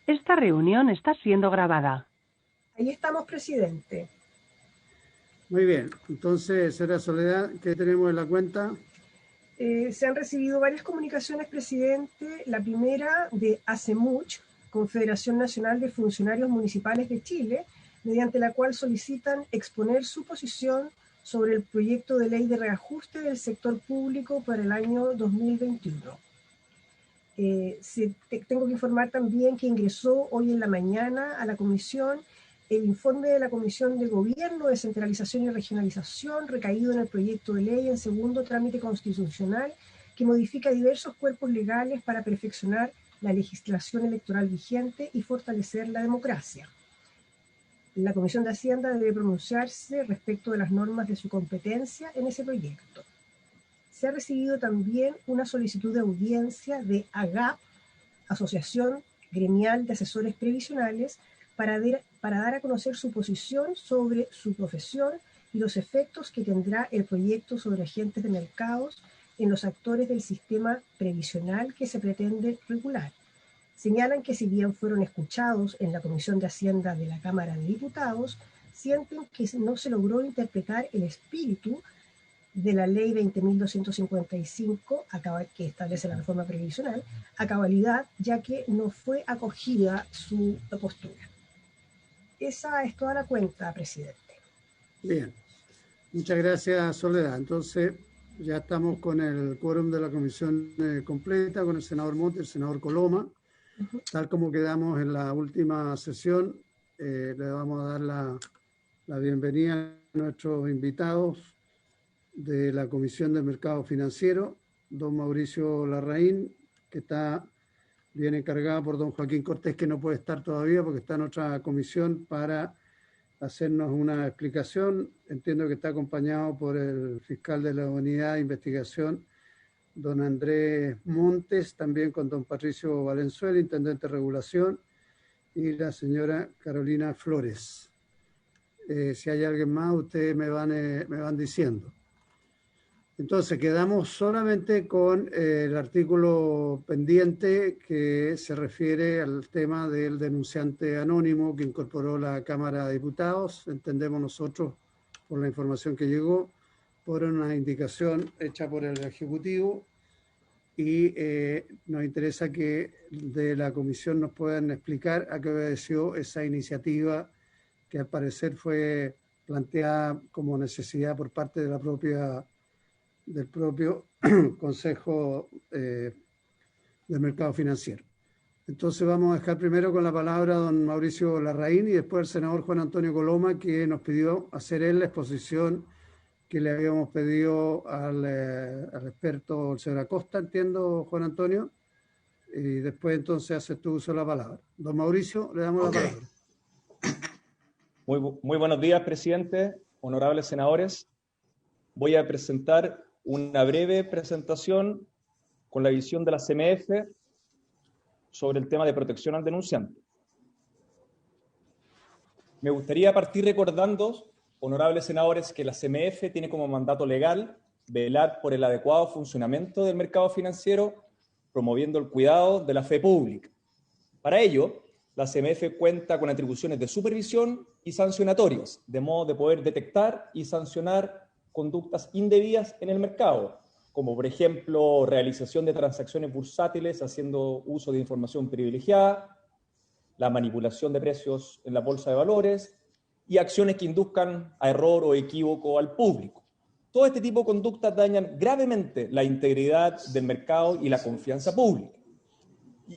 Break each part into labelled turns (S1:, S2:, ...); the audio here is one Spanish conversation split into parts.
S1: Esta reunión está siendo grabada.
S2: Ahí estamos, presidente.
S3: Muy bien. Entonces, señora Soledad, ¿qué tenemos en la cuenta?
S2: Se han recibido varias comunicaciones, presidente. La primera de ACEMUCH, Confederación Nacional de Funcionarios Municipales de Chile, mediante la cual solicitan exponer su posición sobre el proyecto de ley de reajuste del sector público para el año 2021. Tengo que informar también que ingresó hoy en la mañana a la comisión el informe de la Comisión de Gobierno, Descentralización y Regionalización, recaído en el proyecto de ley en segundo trámite constitucional, que modifica diversos cuerpos legales para perfeccionar la legislación electoral vigente y fortalecer la democracia. La Comisión de Hacienda debe pronunciarse respecto de las normas de su competencia en ese proyecto. Se ha recibido también una solicitud de audiencia de AGAP, Asociación Gremial de Asesores Previsionales, para dar a conocer su posición sobre su profesión y los efectos que tendrá el proyecto sobre agentes de mercados en los actores del sistema previsional que se pretende regular. Señalan que si bien fueron escuchados en la Comisión de Hacienda de la Cámara de Diputados, sienten que no se logró interpretar el espíritu de la ley 20.255, que establece la reforma previsional, a cabalidad, ya que no fue acogida su postura. Esa es toda la cuenta, presidente.
S3: Bien. Muchas gracias, Soledad. Entonces, ya estamos con el quórum de la comisión completa, con el senador Montes, el senador Coloma. Tal como quedamos en la última sesión, le vamos a dar la bienvenida a nuestros invitados de la Comisión de Mercado Financiero, don Mauricio Larraín, que está bien encargado por don Joaquín Cortés, que no puede estar todavía porque está en otra comisión para hacernos una explicación. Entiendo que está acompañado por el fiscal de la Unidad de Investigación, don Andrés Montes, también con don Patricio Valenzuela, intendente de regulación, y la señora Carolina Flores. Si hay alguien más, ustedes me van diciendo. Entonces, quedamos solamente con el artículo pendiente que se refiere al tema del denunciante anónimo que incorporó la Cámara de Diputados. Entendemos nosotros, por la información que llegó, por una indicación hecha por el Ejecutivo, y nos interesa que de la Comisión nos puedan explicar a qué obedeció esa iniciativa que al parecer fue planteada como necesidad por parte de del propio Consejo del Mercado Financiero. Entonces vamos a dejar primero con la palabra a don Mauricio Larraín y después al senador Juan Antonio Coloma, que nos pidió hacer él la exposición que le habíamos pedido al experto, el señor Acosta, entiendo, Juan Antonio, y después entonces haces tu uso de la palabra. Don Mauricio, le damos la palabra.
S4: Muy buenos días, presidente, honorables senadores. Voy a presentar una breve presentación con la visión de la CMF sobre el tema de protección al denunciante. Me gustaría partir recordando, honorables senadores, que la CMF tiene como mandato legal velar por el adecuado funcionamiento del mercado financiero, promoviendo el cuidado de la fe pública. Para ello, la CMF cuenta con atribuciones de supervisión y sancionatorias, de modo de poder detectar y sancionar conductas indebidas en el mercado, como por ejemplo realización de transacciones bursátiles haciendo uso de información privilegiada, la manipulación de precios en la bolsa de valores y acciones que induzcan a error o equívoco al público. Todo este tipo de conductas dañan gravemente la integridad del mercado y la confianza pública.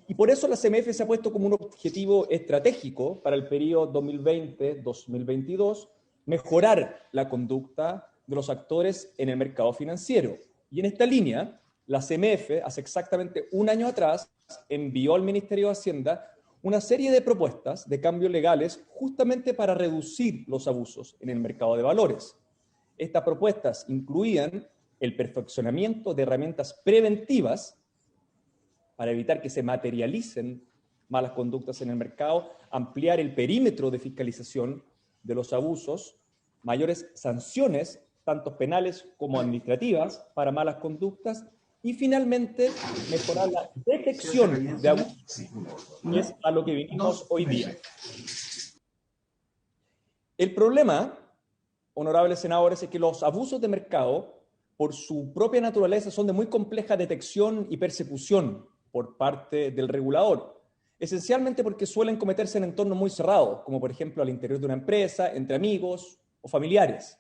S4: Y por eso la CMF se ha puesto como un objetivo estratégico para el periodo 2020-2022 mejorar la conducta de los actores en el mercado financiero. Y en esta línea, la CMF hace exactamente un año atrás envió al Ministerio de Hacienda una serie de propuestas de cambios legales justamente para reducir los abusos en el mercado de valores. Estas propuestas incluían el perfeccionamiento de herramientas preventivas para evitar que se materialicen malas conductas en el mercado, ampliar el perímetro de fiscalización de los abusos, mayores sanciones, tanto penales como administrativas, para malas conductas, Y finalmente, mejorar la detección de abusos, que es a lo que vinimos hoy día. El problema, honorables senadores, es que los abusos de mercado, por su propia naturaleza, son de muy compleja detección y persecución por parte del regulador, esencialmente porque suelen cometerse en entornos muy cerrados, como por ejemplo al interior de una empresa, entre amigos o familiares.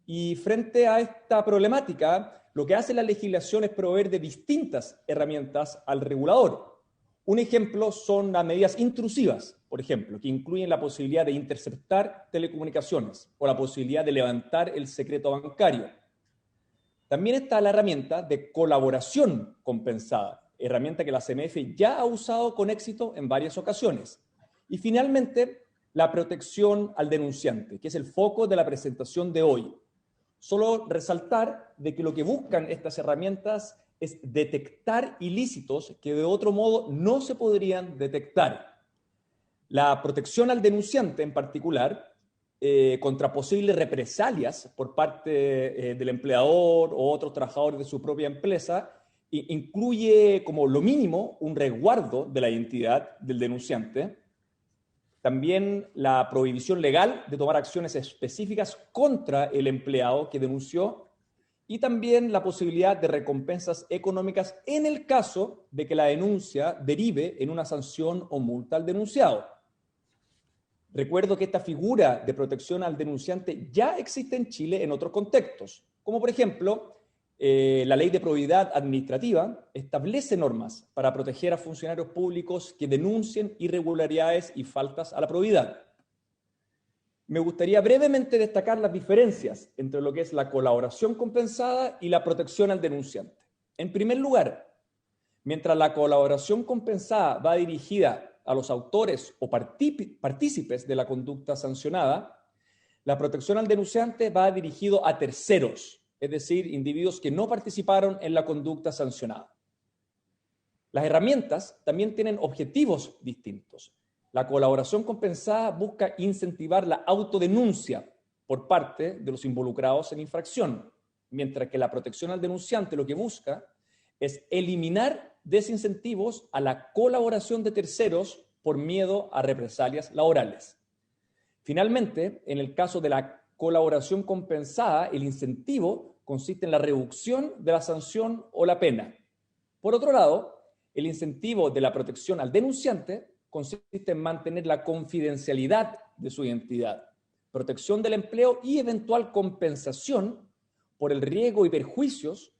S4: Y frente a esta problemática, lo que hace la legislación es proveer de distintas herramientas al regulador. Un ejemplo son las medidas intrusivas, por ejemplo, que incluyen la posibilidad de interceptar telecomunicaciones o la posibilidad de levantar el secreto bancario. También está la herramienta de colaboración compensada, herramienta que la CMF ya ha usado con éxito en varias ocasiones. Y finalmente, la protección al denunciante, que es el foco de la presentación de hoy. Solo resaltar de que lo que buscan estas herramientas es detectar ilícitos que de otro modo no se podrían detectar. La protección al denunciante en particular, contra posibles represalias por parte del empleador o otros trabajadores de su propia empresa, incluye como lo mínimo un resguardo de la identidad del denunciante. También la prohibición legal de tomar acciones específicas contra el empleado que denunció y también la posibilidad de recompensas económicas en el caso de que la denuncia derive en una sanción o multa al denunciado. Recuerdo que esta figura de protección al denunciante ya existe en Chile en otros contextos, como por ejemplo, la Ley de Probidad Administrativa establece normas para proteger a funcionarios públicos que denuncien irregularidades y faltas a la probidad. Me gustaría brevemente destacar las diferencias entre lo que es la colaboración compensada y la protección al denunciante. En primer lugar, mientras la colaboración compensada va dirigida a los autores o partícipes de la conducta sancionada, la protección al denunciante va dirigido a terceros, es decir, individuos que no participaron en la conducta sancionada. Las herramientas también tienen objetivos distintos. La colaboración compensada busca incentivar la autodenuncia por parte de los involucrados en infracción, mientras que la protección al denunciante lo que busca es eliminar desincentivos a la colaboración de terceros por miedo a represalias laborales. Finalmente, en el caso de la colaboración compensada, el incentivo consiste en la reducción de la sanción o la pena. Por otro lado, el incentivo de la protección al denunciante consiste en mantener la confidencialidad de su identidad, protección del empleo y eventual compensación por el riesgo y perjuicios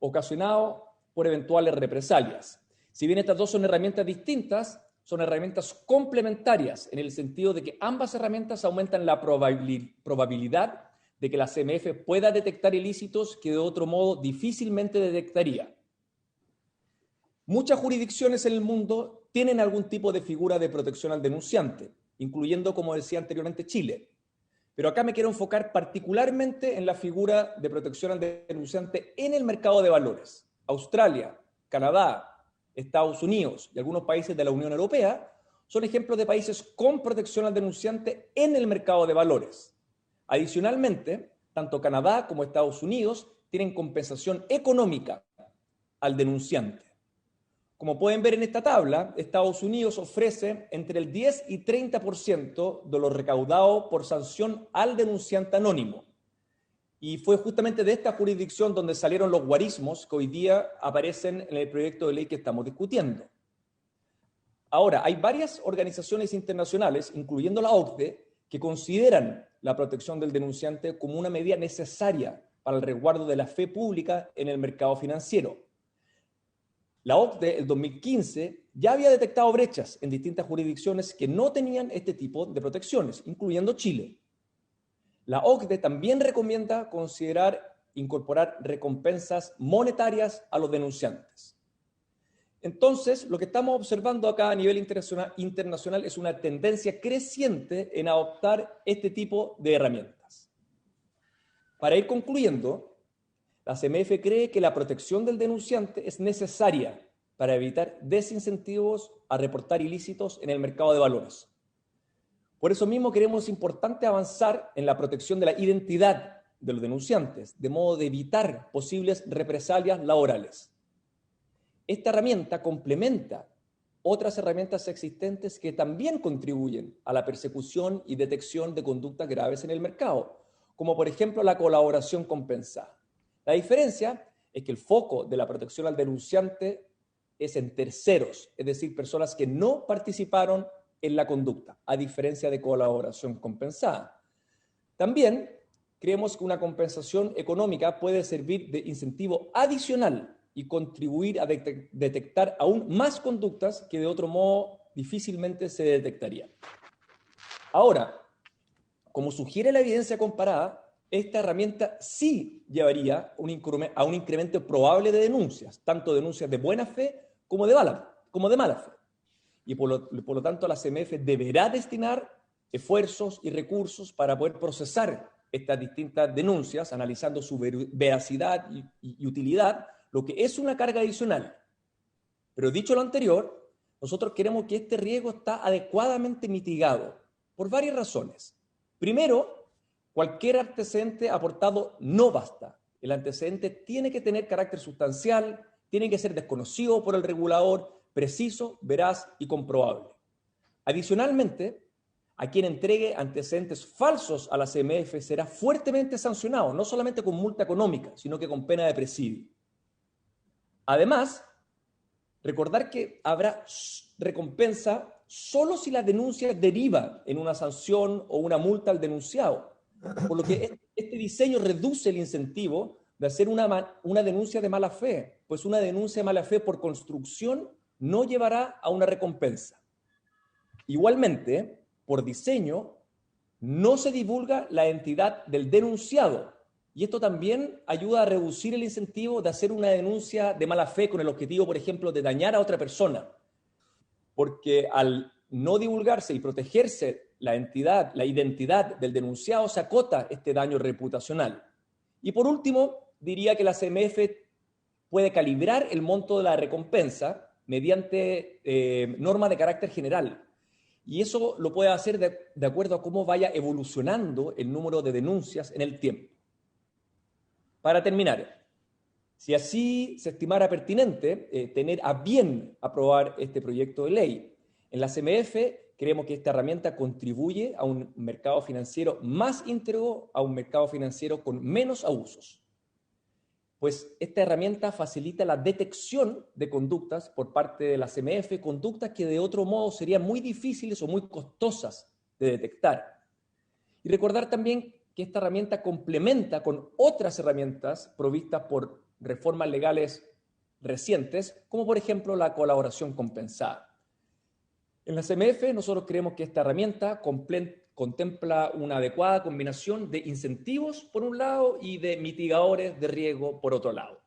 S4: ocasionados por eventuales represalias. Si bien estas dos son herramientas distintas, son herramientas complementarias en el sentido de que ambas herramientas aumentan la probabilidad de que la CMF pueda detectar ilícitos que de otro modo difícilmente detectaría. Muchas jurisdicciones en el mundo tienen algún tipo de figura de protección al denunciante, incluyendo, como decía anteriormente, Chile. Pero acá me quiero enfocar particularmente en la figura de protección al denunciante en el mercado de valores. Australia, Canadá, Estados Unidos y algunos países de la Unión Europea son ejemplos de países con protección al denunciante en el mercado de valores. Adicionalmente, tanto Canadá como Estados Unidos tienen compensación económica al denunciante. Como pueden ver en esta tabla, Estados Unidos ofrece entre el 10 y 30% de lo recaudado por sanción al denunciante anónimo. Y fue justamente de esta jurisdicción donde salieron los guarismos que hoy día aparecen en el proyecto de ley que estamos discutiendo. Ahora, hay varias organizaciones internacionales, incluyendo la OCDE, que consideran la protección del denunciante como una medida necesaria para el resguardo de la fe pública en el mercado financiero. La OCDE, en 2015, ya había detectado brechas en distintas jurisdicciones que no tenían este tipo de protecciones, incluyendo Chile. La OCDE también recomienda incorporar recompensas monetarias a los denunciantes. Entonces, lo que estamos observando acá a nivel internacional es una tendencia creciente en adoptar este tipo de herramientas. Para ir concluyendo, la CMF cree que la protección del denunciante es necesaria para evitar desincentivos a reportar ilícitos en el mercado de valores. Por eso mismo creemos importante avanzar en la protección de la identidad de los denunciantes, de modo de evitar posibles represalias laborales. Esta herramienta complementa otras herramientas existentes que también contribuyen a la persecución y detección de conductas graves en el mercado, como por ejemplo la colaboración compensada. La diferencia es que el foco de la protección al denunciante es en terceros, es decir, personas que no participaron en la conducta, a diferencia de colaboración compensada. También creemos que una compensación económica puede servir de incentivo adicional y contribuir a detectar aún más conductas que de otro modo difícilmente se detectarían. Ahora, como sugiere la evidencia comparada, esta herramienta sí llevaría a un incremento probable de denuncias, tanto denuncias de buena fe como de mala fe. Y por lo tanto la CMF deberá destinar esfuerzos y recursos para poder procesar estas distintas denuncias, analizando su veracidad y utilidad, lo que es una carga adicional. Pero dicho lo anterior, nosotros queremos que este riesgo está adecuadamente mitigado por varias razones. Primero, cualquier antecedente aportado no basta. El antecedente tiene que tener carácter sustancial, tiene que ser desconocido por el regulador, preciso, veraz y comprobable. Adicionalmente, a quien entregue antecedentes falsos a la CMF será fuertemente sancionado, no solamente con multa económica, sino que con pena de presidio. Además, recordar que habrá recompensa solo si la denuncia deriva en una sanción o una multa al denunciado, por lo que este diseño reduce el incentivo de hacer una denuncia de mala fe, pues una denuncia de mala fe por construcción no llevará a una recompensa. Igualmente, por diseño, no se divulga la identidad del denunciado, y esto también ayuda a reducir el incentivo de hacer una denuncia de mala fe con el objetivo, por ejemplo, de dañar a otra persona, porque al no divulgarse y protegerse la identidad del denunciado, se acota este daño reputacional. Y por último, diría que la CMF puede calibrar el monto de la recompensa mediante normas de carácter general. Y eso lo puede hacer de acuerdo a cómo vaya evolucionando el número de denuncias en el tiempo. Para terminar, si así se estimara pertinente tener a bien aprobar este proyecto de ley, en la CMF creemos que esta herramienta contribuye a un mercado financiero más íntegro, a un mercado financiero con menos abusos. Pues esta herramienta facilita la detección de conductas por parte de la CMF, conductas que de otro modo serían muy difíciles o muy costosas de detectar. Y recordar también que esta herramienta complementa con otras herramientas provistas por reformas legales recientes, como por ejemplo la colaboración compensada. En la CMF nosotros creemos que esta herramienta contempla una adecuada combinación de incentivos por un lado y de mitigadores de riesgo por otro lado.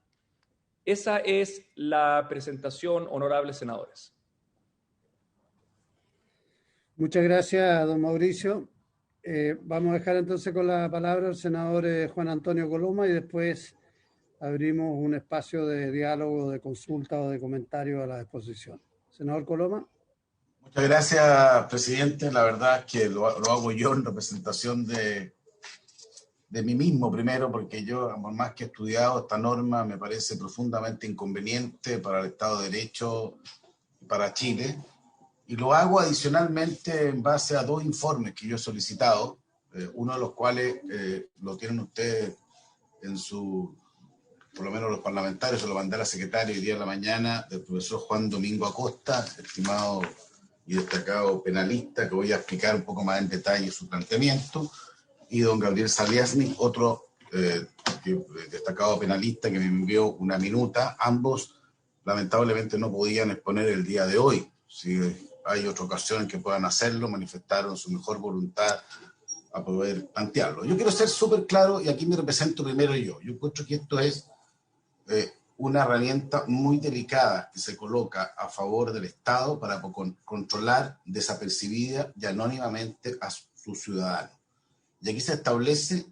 S4: Esa es la presentación, honorables senadores.
S3: Muchas gracias, don Mauricio. Vamos a dejar entonces con la palabra al senador Juan Antonio Coloma y después abrimos un espacio de diálogo, de consulta o de comentario a la exposición. Senador Coloma.
S5: Muchas gracias, presidente. La verdad es que lo hago yo en representación de mí mismo primero, porque yo, por más que he estudiado esta norma, me parece profundamente inconveniente para el Estado de Derecho y para Chile. Y lo hago adicionalmente en base a dos informes que yo he solicitado, uno de los cuales lo tienen ustedes en su, por lo menos los parlamentarios, se lo mandé a la secretaria hoy día en la mañana, del profesor Juan Domingo Acosta, estimado y destacado penalista, que voy a explicar un poco más en detalle su planteamiento, y don Gabriel Saliasnik, otro destacado penalista que me envió una minuta. Ambos lamentablemente no podían exponer el día de hoy. Si hay otra ocasión en que puedan hacerlo, manifestaron su mejor voluntad a poder plantearlo. Yo quiero ser súper claro, y aquí me represento primero yo. Yo encuentro que esto es una herramienta muy delicada que se coloca a favor del Estado para controlar desapercibida y anónimamente a sus ciudadanos. Y aquí se establece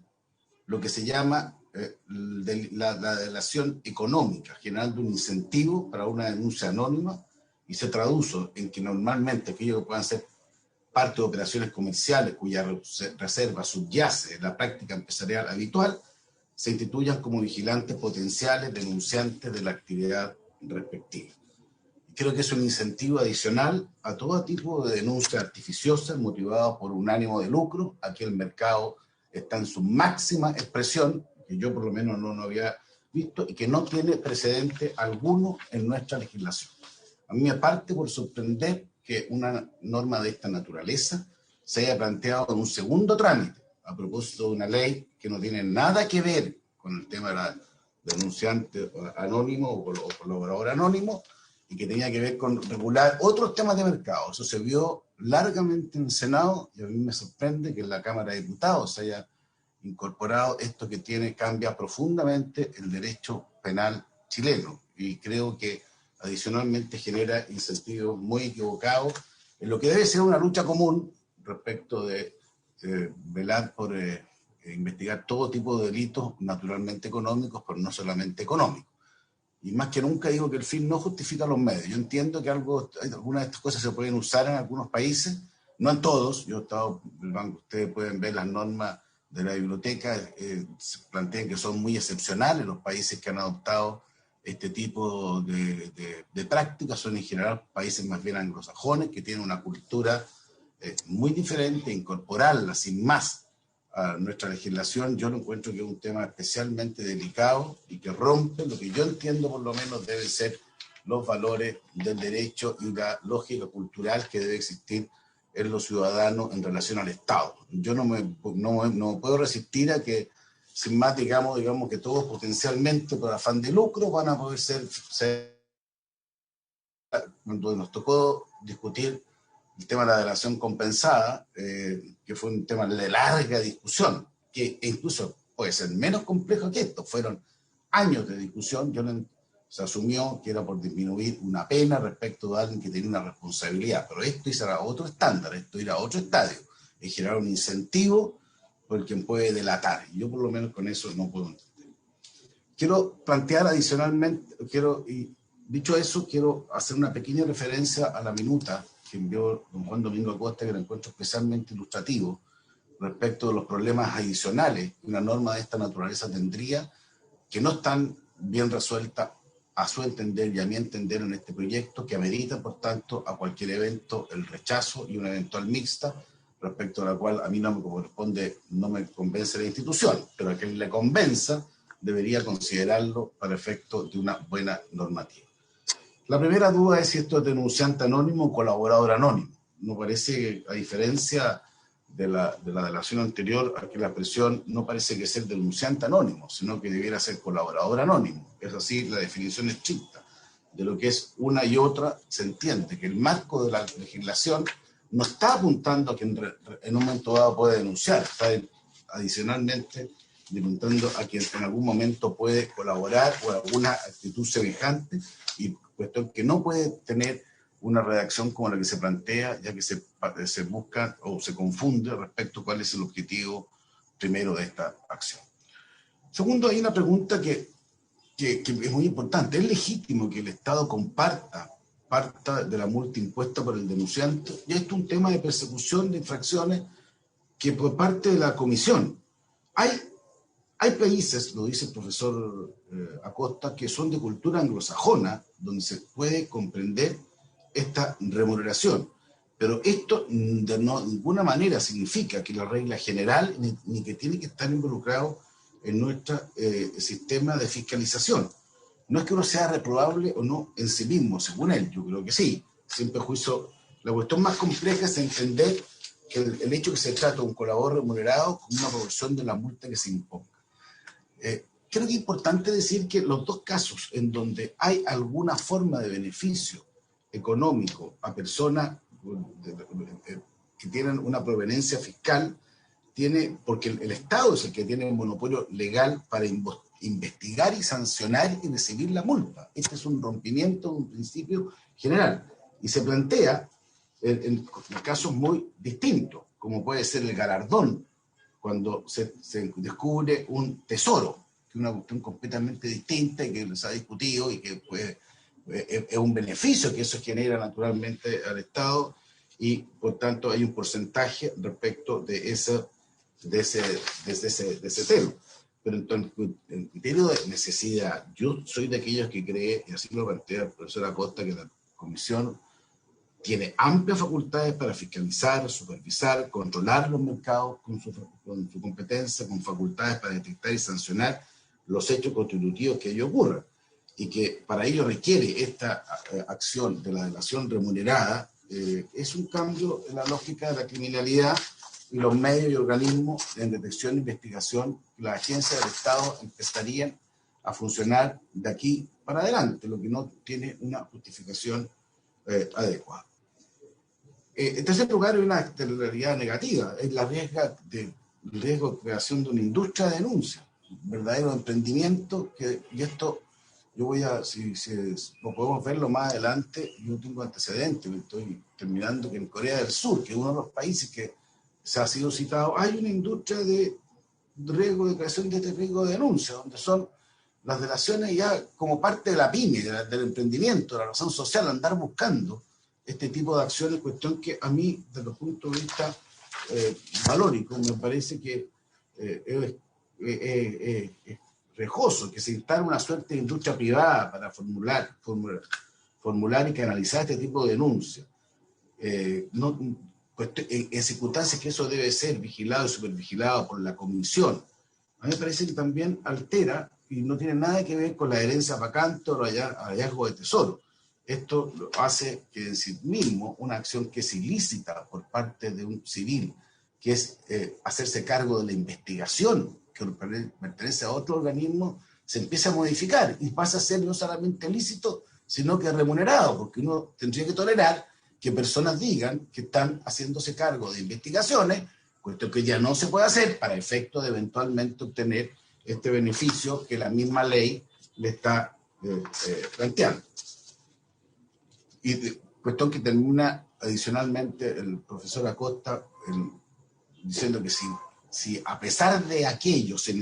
S5: lo que se llama la delación económica, generando un incentivo para una denuncia anónima, y se traduce en que normalmente aquellos que puedan ser parte de operaciones comerciales cuya reserva subyace en la práctica empresarial habitual se instituyan como vigilantes potenciales denunciantes de la actividad respectiva. Creo que es un incentivo adicional a todo tipo de denuncias artificiosas motivadas por un ánimo de lucro. Aquí el mercado está en su máxima expresión, que yo por lo menos no había visto, y que no tiene precedente alguno en nuestra legislación. A mí me parte por sorprender que una norma de esta naturaleza se haya planteado en un segundo trámite, a propósito de una ley que no tiene nada que ver con el tema de la denunciante anónimo o colaborador anónimo, y que tenía que ver con regular otros temas de mercado. Eso se vio largamente en el Senado, y a mí me sorprende que en la Cámara de Diputados se haya incorporado esto que cambia profundamente el derecho penal chileno, y creo que adicionalmente genera incentivos muy equivocados en lo que debe ser una lucha común respecto de velar por investigar todo tipo de delitos naturalmente económicos, pero no solamente económicos. Y más que nunca digo que el fin no justifica los medios. Yo entiendo que algunas de estas cosas se pueden usar en algunos países, no en todos. Yo he estado en el banco, ustedes pueden ver las normas de la biblioteca, se plantean que son muy excepcionales los países que han adoptado este tipo de prácticas. Son en general países más bien anglosajones, que tienen una cultura muy diferente. Incorporarla sin más a nuestra legislación, yo lo encuentro que es un tema especialmente delicado y que rompe lo que yo entiendo por lo menos deben ser los valores del derecho y la lógica cultural que debe existir en los ciudadanos en relación al Estado. Yo no puedo resistir a que, sin más, digamos que todos potencialmente por afán de lucro van a poder ser cuando nos tocó discutir el tema de la delación compensada, que fue un tema de larga discusión, que incluso puede ser menos complejo que esto. Fueron años de discusión. Se asumió que era por disminuir una pena respecto de alguien que tenía una responsabilidad, pero esto era otro estándar, esto era otro estadio, es generar un incentivo por quien puede delatar. Yo por lo menos con eso no puedo entender. Quiero plantear adicionalmente, dicho eso, quiero hacer una pequeña referencia a la minuta que envió don Juan Domingo Acosta, que lo encuentro especialmente ilustrativo respecto de los problemas adicionales que una norma de esta naturaleza tendría, que no están bien resueltas a su entender y a mi entender en este proyecto, que amerita, por tanto, a cualquier evento el rechazo y una eventual mixta, respecto a la cual a mí no me corresponde, no me convence la institución, pero a quien le convenza debería considerarlo para efecto de una buena normativa. La primera duda es si esto es denunciante anónimo o colaborador anónimo. No parece, a diferencia de la delación anterior, aquí la expresión no parece que sea denunciante anónimo, sino que debiera ser colaborador anónimo. Es así, la definición estricta de lo que es una y otra. Se entiende que el marco de la legislación no está apuntando a quien en un momento dado puede denunciar, está adicionalmente apuntando a quien en algún momento puede colaborar o alguna actitud semejante, y cuestión que no puede tener una redacción como la que se plantea, ya que se busca o se confunde respecto a cuál es el objetivo primero de esta acción. Segundo, hay una pregunta que es muy importante. ¿Es legítimo que el Estado comparta parte de la multa impuesta por el denunciante? Y esto es un tema de persecución de infracciones que por parte de la comisión. Hay países, lo dice el profesor Acosta, que son de cultura anglosajona, donde se puede comprender esta remuneración. Pero esto de ninguna manera significa que la regla general, ni que tiene que estar involucrado en nuestro sistema de fiscalización. No es que uno sea reprobable o no en sí mismo, según él, yo creo que sí. Sin perjuicio, la cuestión más compleja es entender que el hecho que se trata de un colaborador remunerado como una proporción de la multa que se imponga. Creo que es importante decir que los dos casos en donde hay alguna forma de beneficio económico a personas que tienen una proveniencia fiscal, porque el Estado es el que tiene el monopolio legal para investigar y sancionar y recibir la multa. Este es un rompimiento de un principio general y se plantea en casos muy distintos, como puede ser el galardón, cuando se descubre un tesoro, que es una cuestión completamente distinta y que se ha discutido y que es un beneficio que eso genera naturalmente al Estado, y por tanto hay un porcentaje respecto de ese tema. pero en criterio de necesidad, yo soy de aquellos que cree, y así lo plantea el profesor Acosta, que la Comisión tiene amplias facultades para fiscalizar, supervisar, controlar los mercados con su competencia, con facultades para detectar y sancionar los hechos constitutivos que ello ocurran, y que para ello requiere esta acción de la delación remunerada. Es un cambio en la lógica de la criminalidad y los medios y organismos en detección e investigación, las agencias del Estado empezarían a funcionar de aquí para adelante, lo que no tiene una justificación adecuada. En tercer lugar, hay una externalidad negativa, es el riesgo de creación de una industria de denuncia, un verdadero emprendimiento, y esto yo voy a, si lo podemos verlo más adelante, yo tengo antecedentes, me estoy terminando que en Corea del Sur, que es uno de los países que se ha sido citado, hay una industria de riesgo de creación de este riesgo de denuncia, donde son las delaciones ya como parte de la pyme, del emprendimiento, de la razón social, andar buscando este tipo de acciones, cuestión que a mí, desde el punto de vista valórico, me parece que es riesgoso, que se instale una suerte de industria privada para formular y canalizar este tipo de denuncias. En circunstancias que eso debe ser vigilado y supervigilado por la Comisión. A mí me parece que también altera y no tiene nada que ver con la herencia vacante o el hallazgo de tesoro. Esto hace que en sí mismo una acción que es ilícita por parte de un civil, que es hacerse cargo de la investigación que pertenece a otro organismo, se empieza a modificar y pasa a ser no solamente lícito, sino que remunerado, porque uno tendría que tolerar que personas digan que están haciéndose cargo de investigaciones, puesto que ya no se puede hacer para efecto de eventualmente obtener este beneficio que la misma ley le está planteando. Y cuestión que termina adicionalmente el profesor Acosta diciendo que si a pesar de aquello se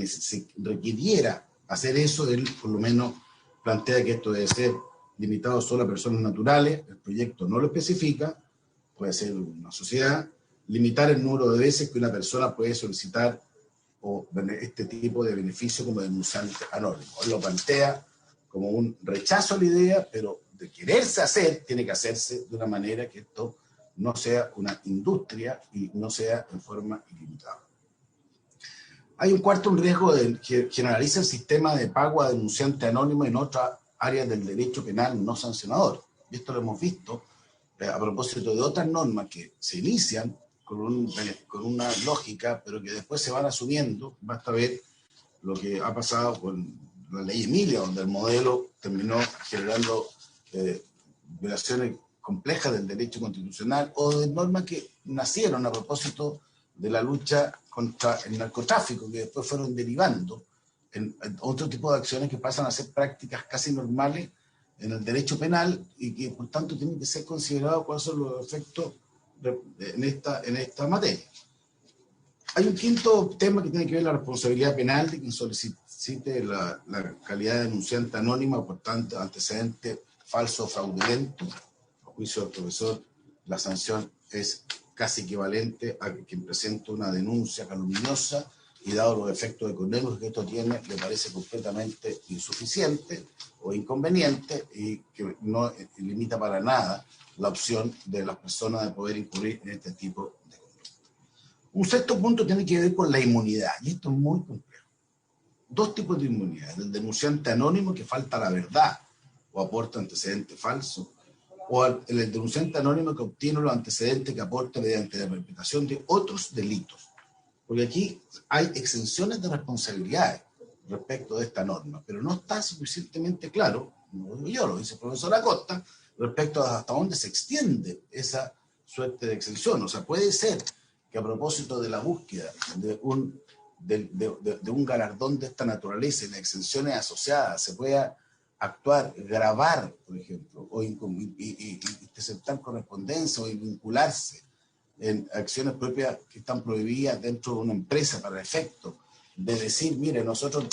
S5: requiriera hacer eso, él por lo menos plantea que esto debe ser limitado solo a personas naturales, el proyecto no lo especifica, puede ser una sociedad, limitar el número de veces que una persona puede solicitar este tipo de beneficio como denunciante anónimo. Él lo plantea como un rechazo a la idea, pero de quererse hacer, tiene que hacerse de una manera que esto no sea una industria y no sea en forma ilimitada. Hay un riesgo que generaliza el sistema de pago a denunciante anónimo en otras áreas del derecho penal no sancionador. Y esto lo hemos visto a propósito de otras normas que se inician con una lógica, pero que después se van asumiendo. Basta ver lo que ha pasado con la ley Emilia, donde el modelo terminó generando violaciones complejas del derecho constitucional o de normas que nacieron a propósito de la lucha contra el narcotráfico, que después fueron derivando en otro tipo de acciones que pasan a ser prácticas casi normales en el derecho penal y que por tanto tienen que ser considerados cuáles son los efectos en esta materia. Hay un quinto tema que tiene que ver con la responsabilidad penal de quien solicite la calidad de denunciante anónima por tanto antecedente falso o fraudulento. A juicio del profesor, la sanción es casi equivalente a quien presenta una denuncia calumniosa y dado los efectos económicos que esto tiene, le parece completamente insuficiente o inconveniente y que no limita para nada la opción de las personas de poder incurrir en este tipo de conducta. Un sexto punto tiene que ver con la inmunidad, y esto es muy complejo. Dos tipos de inmunidad: el denunciante anónimo que falta la verdad o aporta antecedentes falsos, o el denunciante anónimo que obtiene los antecedentes que aporta mediante la perpetración de otros delitos. Porque aquí hay exenciones de responsabilidades respecto de esta norma, pero no está suficientemente claro, no lo digo yo, lo dice el profesor Acosta, respecto a hasta dónde se extiende esa suerte de exención. O sea, puede ser que a propósito de la búsqueda de un galardón de esta naturaleza y las exenciones asociadas se pueda actuar, grabar, por ejemplo, o interceptar correspondencia o vincularse en acciones propias que están prohibidas dentro de una empresa para efecto de decir, mire, nosotros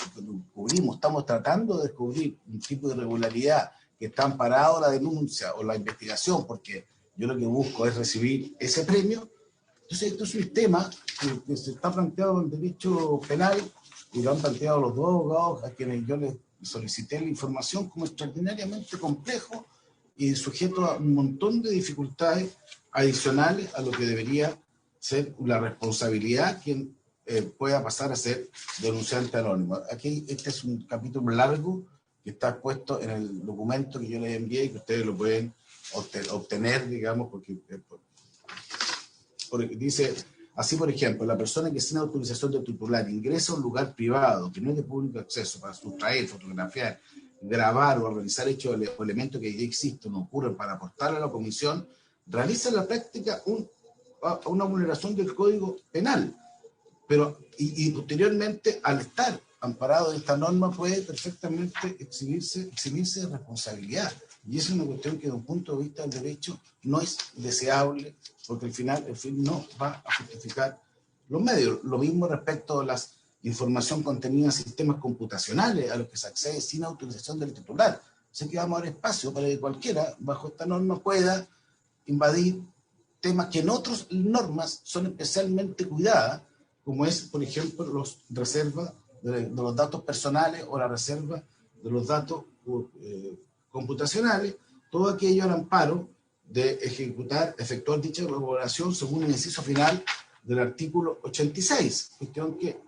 S5: estamos tratando de descubrir un tipo de irregularidad que está amparado la denuncia o la investigación, porque yo lo que busco es recibir ese premio. Entonces, esto es un tema que se está planteado en derecho penal y lo han planteado los dos abogados a quienes yo les solicité la información como extraordinariamente complejo y sujeto a un montón de dificultades adicionales a lo que debería ser la responsabilidad quien pueda pasar a ser denunciante anónimo. Aquí este es un capítulo largo que está expuesto en el documento que yo les envié y que ustedes lo pueden obtener, digamos, porque dice, así por ejemplo, la persona que sin autorización del titular ingresa a un lugar privado que no es de público acceso para sustraer, fotografiar, grabar o realizar hechos o elementos que ya existen o ocurren para aportar a la comisión, realiza en la práctica una vulneración del Código Penal. Pero, y posteriormente, al estar amparado en esta norma, puede perfectamente eximirse de responsabilidad. Y es una cuestión que, desde un punto de vista del derecho, no es deseable, porque al final el fin no va a justificar los medios. Lo mismo respecto a la información contenida en sistemas computacionales a los que se accede sin autorización del titular. Así que vamos a dar espacio para que cualquiera, bajo esta norma, pueda invadir temas que en otras normas son especialmente cuidadas, como es, por ejemplo, las reservas de los datos personales o la reserva de los datos computacionales, todo aquello al amparo de efectuar dicha elaboración según el inciso final del artículo 86, cuestión que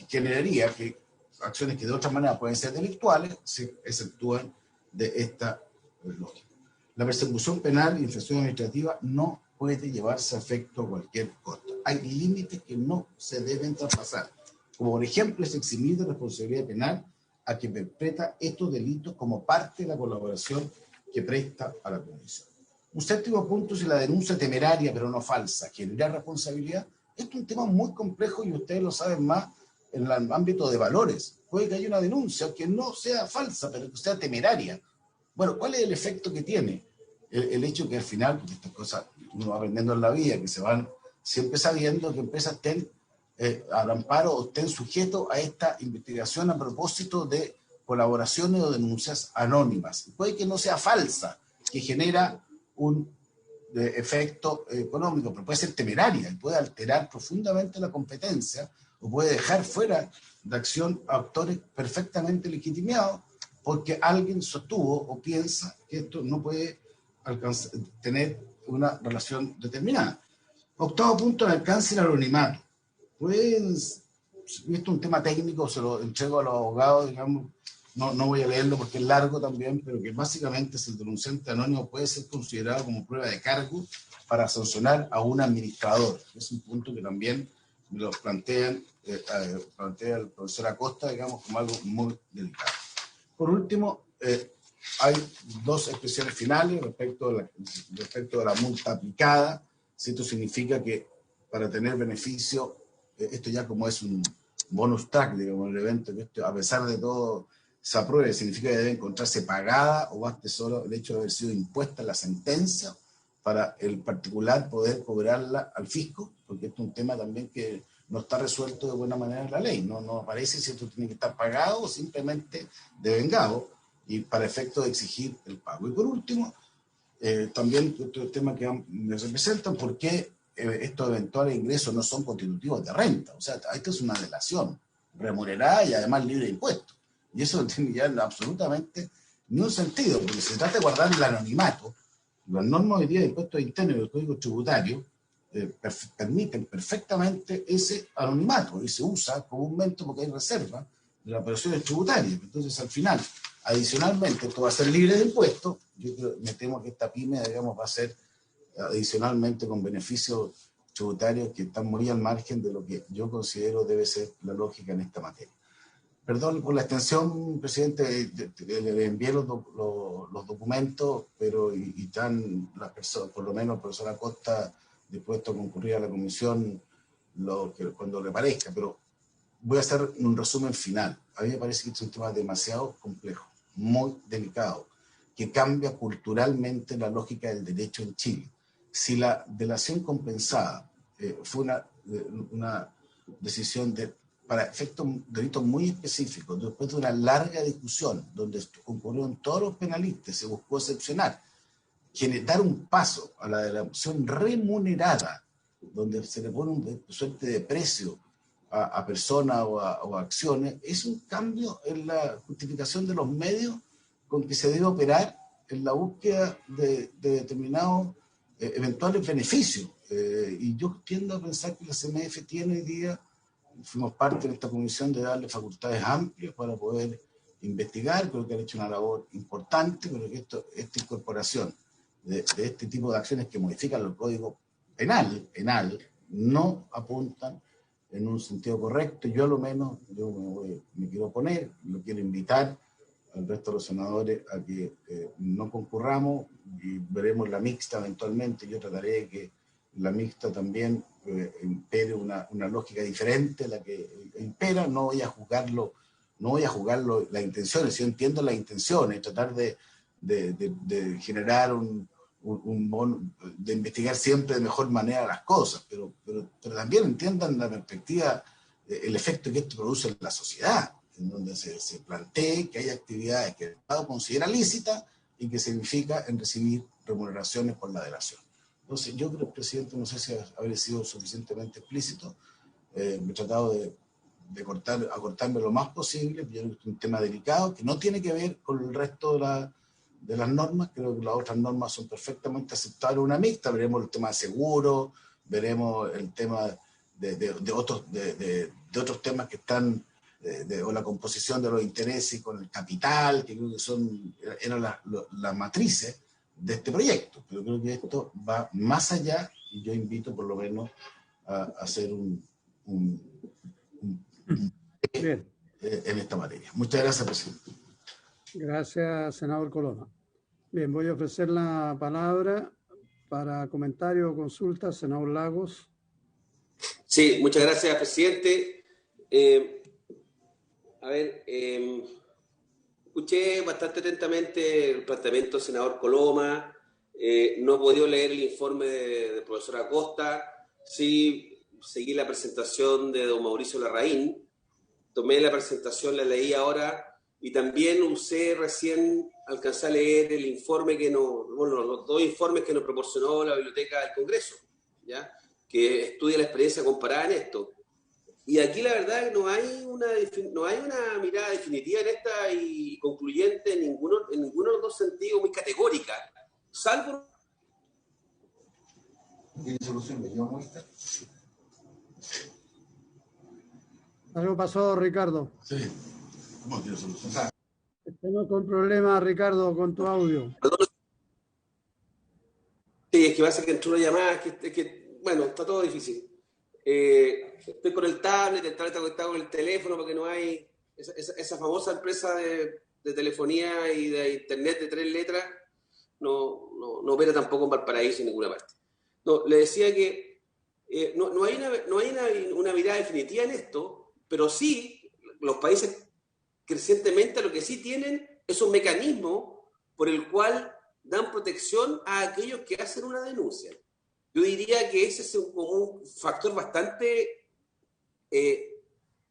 S5: generaría que acciones que de otra manera pueden ser delictuales se exceptúan de esta lógica. La persecución penal y infracción administrativa no puede llevarse a efecto a cualquier costo. Hay límites que no se deben traspasar, como por ejemplo es eximir de responsabilidad penal a quien perpetra estos delitos como parte de la colaboración que presta a la comisión. Un séptimo punto, si la denuncia temeraria pero no falsa genera responsabilidad, esto es un tema muy complejo y ustedes lo saben más en el ámbito de valores. Puede que haya una denuncia que no sea falsa, pero que sea temeraria. Bueno, ¿cuál es el efecto que tiene? El hecho que al final, porque estas cosas uno va aprendiendo en la vida, que se van siempre sabiendo que empresas estén al amparo o estén sujetos a esta investigación a propósito de colaboraciones o denuncias anónimas. Puede que no sea falsa, que genera un efecto económico, pero puede ser temeraria y puede alterar profundamente la competencia o puede dejar fuera de acción a actores perfectamente legitimados porque alguien sostuvo o piensa que esto no puede tener una relación determinada. Octavo punto, el alcance y el anonimato. Pues, esto es un tema técnico, se lo entrego a los abogados, digamos, no voy a leerlo porque es largo también, pero que básicamente es el denunciante anónimo puede ser considerado como prueba de cargo para sancionar a un administrador. Es un punto que también me lo plantea el profesor Acosta, digamos, como algo muy delicado. Por último, hay dos expresiones finales respecto de la multa aplicada. Si esto significa que para tener beneficio, esto ya como es un bonus track, digamos, el evento, que esto, a pesar de todo se apruebe, significa que debe encontrarse pagada o baste solo el hecho de haber sido impuesta la sentencia para el particular poder cobrarla al fisco, porque esto es un tema también que no está resuelto de buena manera en la ley. No aparece si esto tiene que estar pagado o simplemente devengado y para efecto de exigir el pago. Y por último, también otro tema que me representan, ¿por qué estos eventuales ingresos no son constitutivos de renta? O sea, esto es una delación remunerada y además libre de impuestos. Y eso no tiene ya absolutamente ni un sentido, porque se trata de guardar el anonimato. Las normas hoy día de impuestos internos y del Código Tributario permiten perfectamente ese anonimato y se usa comúnmente porque hay reserva de las operaciones tributarias. Entonces, al final, adicionalmente, esto va a ser libre de impuestos. Me temo que esta pyme, digamos, va a ser adicionalmente con beneficios tributarios que están muy al margen de lo que yo considero debe ser la lógica en esta materia. Perdón por la extensión, presidente, le envié los documentos, pero y están las personas, por lo menos el profesor Acosta, dispuesto a concurrir a la comisión cuando le parezca, pero voy a hacer un resumen final. A mí me parece que este es un tema demasiado complejo, muy delicado, que cambia culturalmente la lógica del derecho en Chile. Si la delación compensada fue una decisión para efectos delitos muy específicos, después de una larga discusión donde concurrieron todos los penalistas, se buscó excepcionar, dar un paso a la delación remunerada, donde se le pone una suerte de precio a personas o a acciones, es un cambio en la justificación de los medios con que se debe operar en la búsqueda de determinados eventuales beneficios. Y yo tiendo a pensar que la CMF tiene hoy día, fuimos parte de esta comisión, de darle facultades amplias para poder investigar. Creo que han hecho una labor importante, pero que esta incorporación de este tipo de acciones que modifican el código penal no apuntan en un sentido correcto. Yo a lo menos me quiero oponer, lo quiero invitar al resto de los senadores a que no concurramos, y veremos la mixta eventualmente. Yo trataré de que la mixta también impere una lógica diferente a la que impera. No voy a juzgarlo las intenciones. Yo entiendo las intenciones, tratar de generar de investigar siempre de mejor manera las cosas, pero también entiendan la perspectiva, el efecto que esto produce en la sociedad, en donde se plantee que hay actividades que el Estado considera lícitas y que significa en recibir remuneraciones por la delación. Entonces, yo creo, presidente, no sé si habré sido suficientemente explícito, me he tratado de acortarme lo más posible. Yo creo que es un tema delicado que no tiene que ver con el resto de las normas. Creo que las otras normas son perfectamente aceptables. Una mixta, veremos el tema de seguro, veremos el tema de otros temas que están, o la composición de los intereses con el capital, que creo que eran las matrices de este proyecto. Pero creo que esto va más allá, y yo invito por lo menos a hacer
S3: Bien.
S5: en esta materia. Muchas gracias, presidente.
S3: Gracias, senador Coloma. Bien, voy a ofrecer la palabra para comentario o consulta, senador Lagos.
S6: Sí, muchas gracias, presidente. Escuché bastante atentamente el planteamiento del senador Coloma. No he podido leer el informe del profesor Acosta. Sí, seguí la presentación de don Mauricio Larraín. Tomé la presentación, la leí ahora, y también alcancé a leer el informe los dos informes que nos proporcionó la Biblioteca del Congreso, ¿ya? Que estudia la experiencia comparada en esto. Y aquí la verdad es que no hay una mirada definitiva en esta y concluyente en ninguno de los dos sentidos, muy categórica, salvo...
S5: ¿Tiene solución? ¿Le llevamos esta?
S3: ¿Algo pasó, Ricardo?
S5: Sí. ¿Cómo tiene solución?
S3: Estamos con problemas, Ricardo, con tu audio.
S6: Perdón. Sí, es que pasa que entró una llamada, bueno, está todo difícil. Estoy con el tablet está conectado con el teléfono porque no hay esa famosa empresa de telefonía y de internet de 3 letras, no opera tampoco en Valparaíso en ninguna parte. No, le decía que no hay una mirada definitiva en esto, pero sí los países crecientemente lo que sí tienen es un mecanismo por el cual dan protección a aquellos que hacen una denuncia. Yo diría que ese es un factor bastante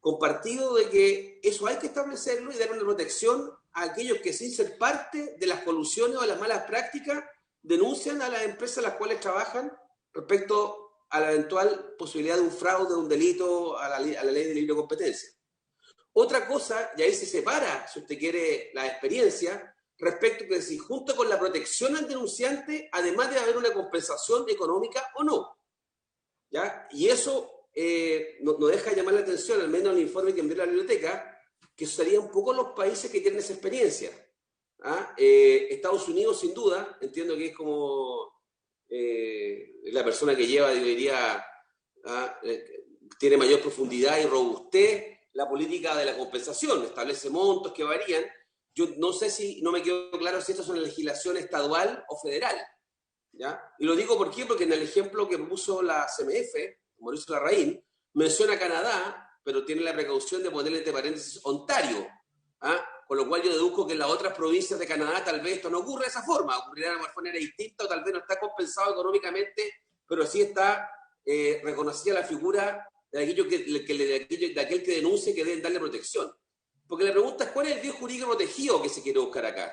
S6: compartido, de que eso hay que establecerlo y dar una protección a aquellos que, sin ser parte de las colusiones o de las malas prácticas, denuncian a las empresas a las cuales trabajan respecto a la eventual posibilidad de un fraude, de un delito a la ley de libre competencia. Otra cosa, y ahí se separa, si usted quiere, la experiencia, respecto que si junto con la protección al denunciante, además de haber una compensación económica o no, ¿ya? Y eso no deja de llamar la atención, al menos en el informe que envió la biblioteca, que serían un poco los países que tienen esa experiencia. Estados Unidos, sin duda, entiendo que es como la persona que lleva, diría, tiene mayor profundidad y robustez la política de la compensación, establece montos que varían. Yo no sé no me quedó claro si esto es una legislación estadual o federal, ¿ya? Y lo digo ¿por qué? Porque en el ejemplo que puso la CMF, Mauricio Larraín, menciona Canadá, pero tiene la precaución de ponerle entre paréntesis Ontario, con lo cual yo deduzco que en las otras provincias de Canadá tal vez esto no ocurre de esa forma, ocurrirá de una manera distinta, o tal vez no está compensado económicamente, pero sí está reconocida la figura de aquel que denuncie, que deben darle protección. Porque la pregunta es, ¿cuál es el bien jurídico protegido que se quiere buscar acá?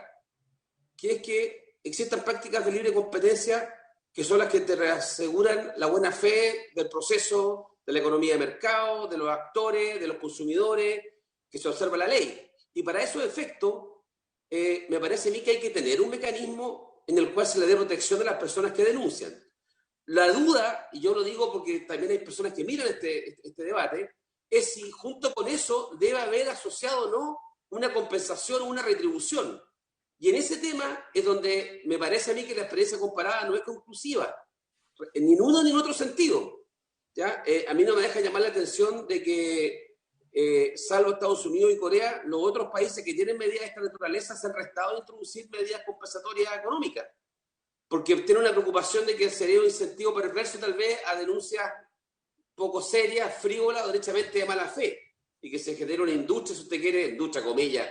S6: Que es que existan prácticas de libre competencia que son las que te aseguran la buena fe del proceso, de la economía de mercado, de los actores, de los consumidores, que se observa la ley. Y para esos efectos, me parece a mí que hay que tener un mecanismo en el cual se le dé protección a las personas que denuncian. La duda, y yo lo digo porque también hay personas que miran este debate, es si junto con eso debe haber asociado o no una compensación o una retribución. Y en ese tema es donde me parece a mí que la experiencia comparada no es conclusiva, en ni uno ni en otro sentido. ¿Ya? A mí no me deja llamar la atención de que, salvo Estados Unidos y Corea, los otros países que tienen medidas de esta naturaleza se han restado a introducir medidas compensatorias económicas, porque tienen una preocupación de que sería un incentivo perverso tal vez a denuncias poco serias, frívolas o derechamente de mala fe, y que se genere una industria, si usted quiere, industria comillas,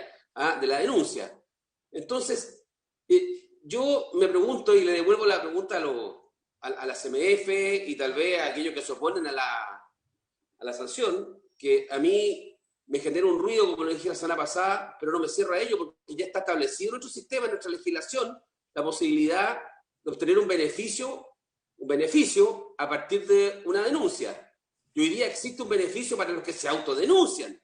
S6: de la denuncia. Entonces, yo me pregunto y le devuelvo la pregunta a la CMF y tal vez a aquellos que se oponen a la sanción, que a mí me genera un ruido, como lo dije la semana pasada, pero no me cierro a ello porque ya está establecido en nuestro sistema, en nuestra legislación, la posibilidad de obtener un beneficio a partir de una denuncia. Y hoy día existe un beneficio para los que se autodenuncian.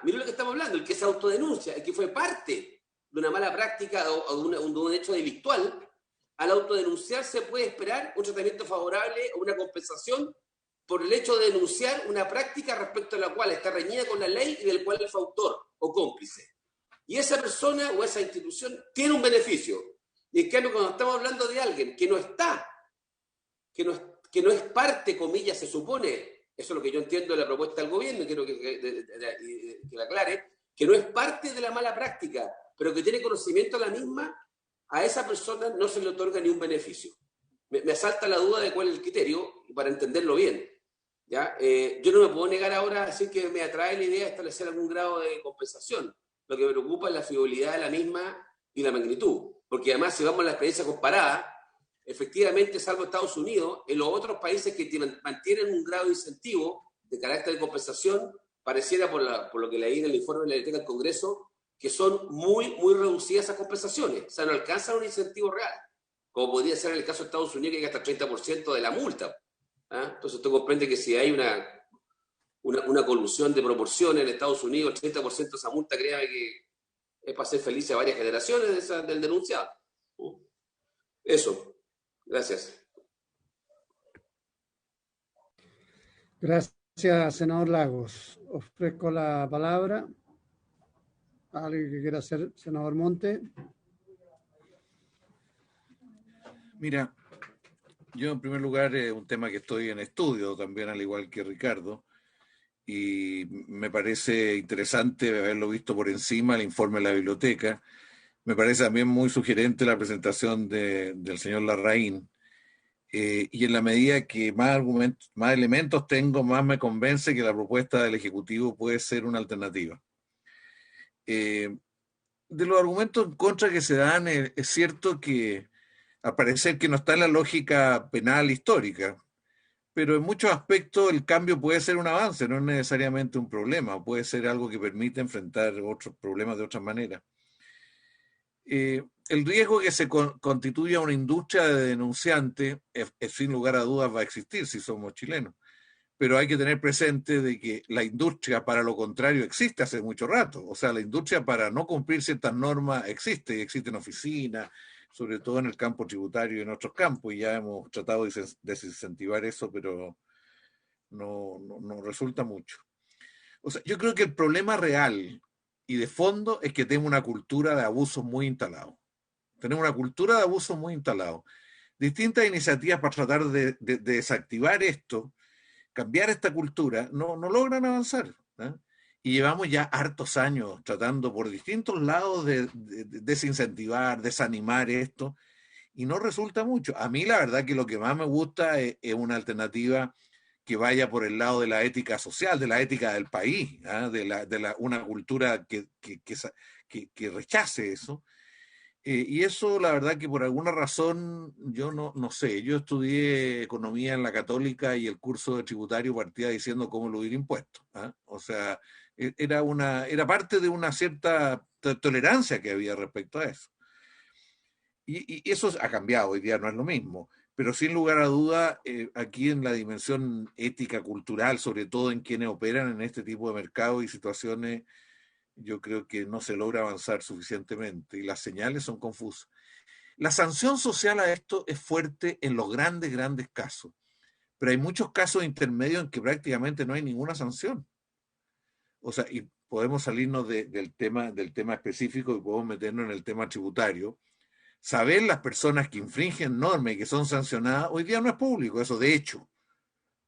S6: Miren lo que estamos hablando, el que se autodenuncia, el que fue parte de una mala práctica o de un hecho delictual, al autodenunciarse puede esperar un tratamiento favorable o una compensación por el hecho de denunciar una práctica respecto a la cual está reñida con la ley y del cual él fue autor o cómplice. Y esa persona o esa institución tiene un beneficio. Y en cambio, cuando estamos hablando de alguien que no está, que no es parte, comillas, se supone, eso es lo que yo entiendo de la propuesta del gobierno y quiero que la aclare, que no es parte de la mala práctica, pero que tiene conocimiento de la misma, a esa persona no se le otorga ni un beneficio. Me asalta la duda de cuál es el criterio para entenderlo bien. ¿Ya? Yo no me puedo negar ahora a decir que me atrae la idea de establecer algún grado de compensación. Lo que me preocupa es la frivolidad de la misma y la magnitud. Porque además, si vamos a la experiencia comparada, efectivamente, salvo Estados Unidos, en los otros países que mantienen un grado de incentivo de carácter de compensación, pareciera por lo que leí en el informe de la Biblioteca del Congreso, que son muy, muy reducidas esas compensaciones. O sea, no alcanzan un incentivo real, como podría ser en el caso de Estados Unidos, que llega hasta el 30% de la multa. Entonces usted comprende que si hay una colusión de proporciones en Estados Unidos, el 30% de esa multa, créame que es para ser feliz a varias generaciones del denunciado. Eso. Gracias.
S3: Gracias, senador Lagos. Ofrezco la palabra a alguien que quiera hacer, senador Monte.
S7: Mira, yo en primer lugar es un tema que estoy en estudio también, al igual que Ricardo, y me parece interesante haberlo visto por encima, el informe de la biblioteca. Me parece también muy sugerente la presentación del señor Larraín, y en la medida que más argumentos, más elementos tengo, más me convence que la propuesta del Ejecutivo puede ser una alternativa. De los argumentos en contra que se dan, es cierto que al parecer que no está en la lógica penal histórica, pero en muchos aspectos el cambio puede ser un avance, no es necesariamente un problema, puede ser algo que permite enfrentar otros problemas de otra manera. El riesgo que se constituya una industria de denunciantes, sin lugar a dudas va a existir si somos chilenos, pero hay que tener presente de que la industria, para lo contrario, existe hace mucho rato. O sea, la industria para no cumplir ciertas normas existe, y existen oficinas, sobre todo en el campo tributario y en otros campos, y ya hemos tratado de desincentivar eso, pero no resulta mucho. O sea, yo creo que el problema real y de fondo es que tenemos una cultura de abusos muy instalado. Tenemos una cultura de abusos muy instalado. Distintas iniciativas para tratar de desactivar esto, cambiar esta cultura, no logran avanzar. Y llevamos ya hartos años tratando por distintos lados de desincentivar, desanimar esto, y no resulta mucho. A mí la verdad que lo que más me gusta es una alternativa que vaya por el lado de la ética social, de la ética del país, una cultura que rechace eso. Y eso, la verdad que por alguna razón, yo no sé, yo estudié economía en la Católica y el curso de tributario partía diciendo cómo eludir impuestos. O sea, era parte de una cierta tolerancia que había respecto a eso. Y eso ha cambiado, hoy día no es lo mismo. Pero sin lugar a duda, aquí en la dimensión ética, cultural, sobre todo en quienes operan en este tipo de mercados y situaciones, yo creo que no se logra avanzar suficientemente y las señales son confusas. La sanción social a esto es fuerte en los grandes, grandes casos, pero hay muchos casos intermedios en que prácticamente no hay ninguna sanción. O sea, y podemos salirnos del tema específico y podemos meternos en el tema tributario. Saber las personas que infringen normas y que son sancionadas, hoy día no es público, eso de hecho.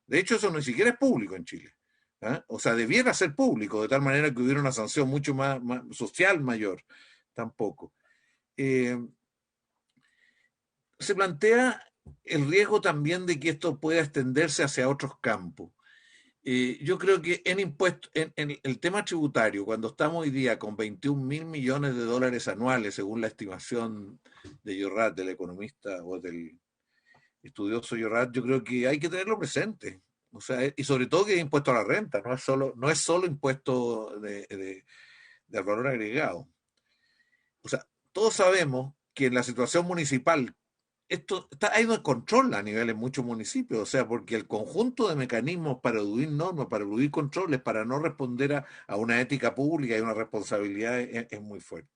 S7: De hecho, eso ni siquiera es público en Chile. ¿Ah? O sea, debiera ser público, de tal manera que hubiera una sanción mucho más social mayor. Tampoco. Se plantea el riesgo también de que esto pueda extenderse hacia otros campos. Yo creo que en el tema tributario, cuando estamos hoy día con 21.000 millones de dólares anuales, según la estimación de Llorrat, del economista o del estudioso Llorrat, yo creo que hay que tenerlo presente. O sea, y sobre todo que es impuesto a la renta, no es solo impuesto del valor agregado. O sea, todos sabemos que en la situación municipal hay un control a nivel en muchos municipios, o sea, porque el conjunto de mecanismos para eludir normas, para eludir controles, para no responder a una ética pública y una responsabilidad es muy fuerte.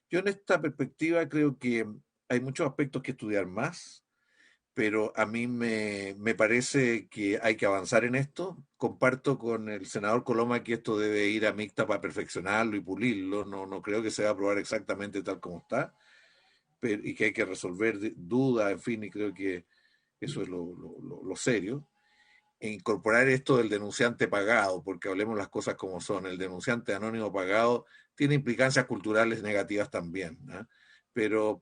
S7: Yo en esta perspectiva creo que hay muchos aspectos que estudiar más, pero a mí me parece que hay que avanzar en esto. Comparto con el senador Coloma que esto debe ir a mixta para perfeccionarlo y pulirlo, no creo que se va a aprobar exactamente tal como está, y que hay que resolver dudas, en fin, y creo que eso es lo serio. E incorporar esto del denunciante pagado, porque hablemos las cosas como son. El denunciante anónimo pagado tiene implicancias culturales negativas también, ¿no? Pero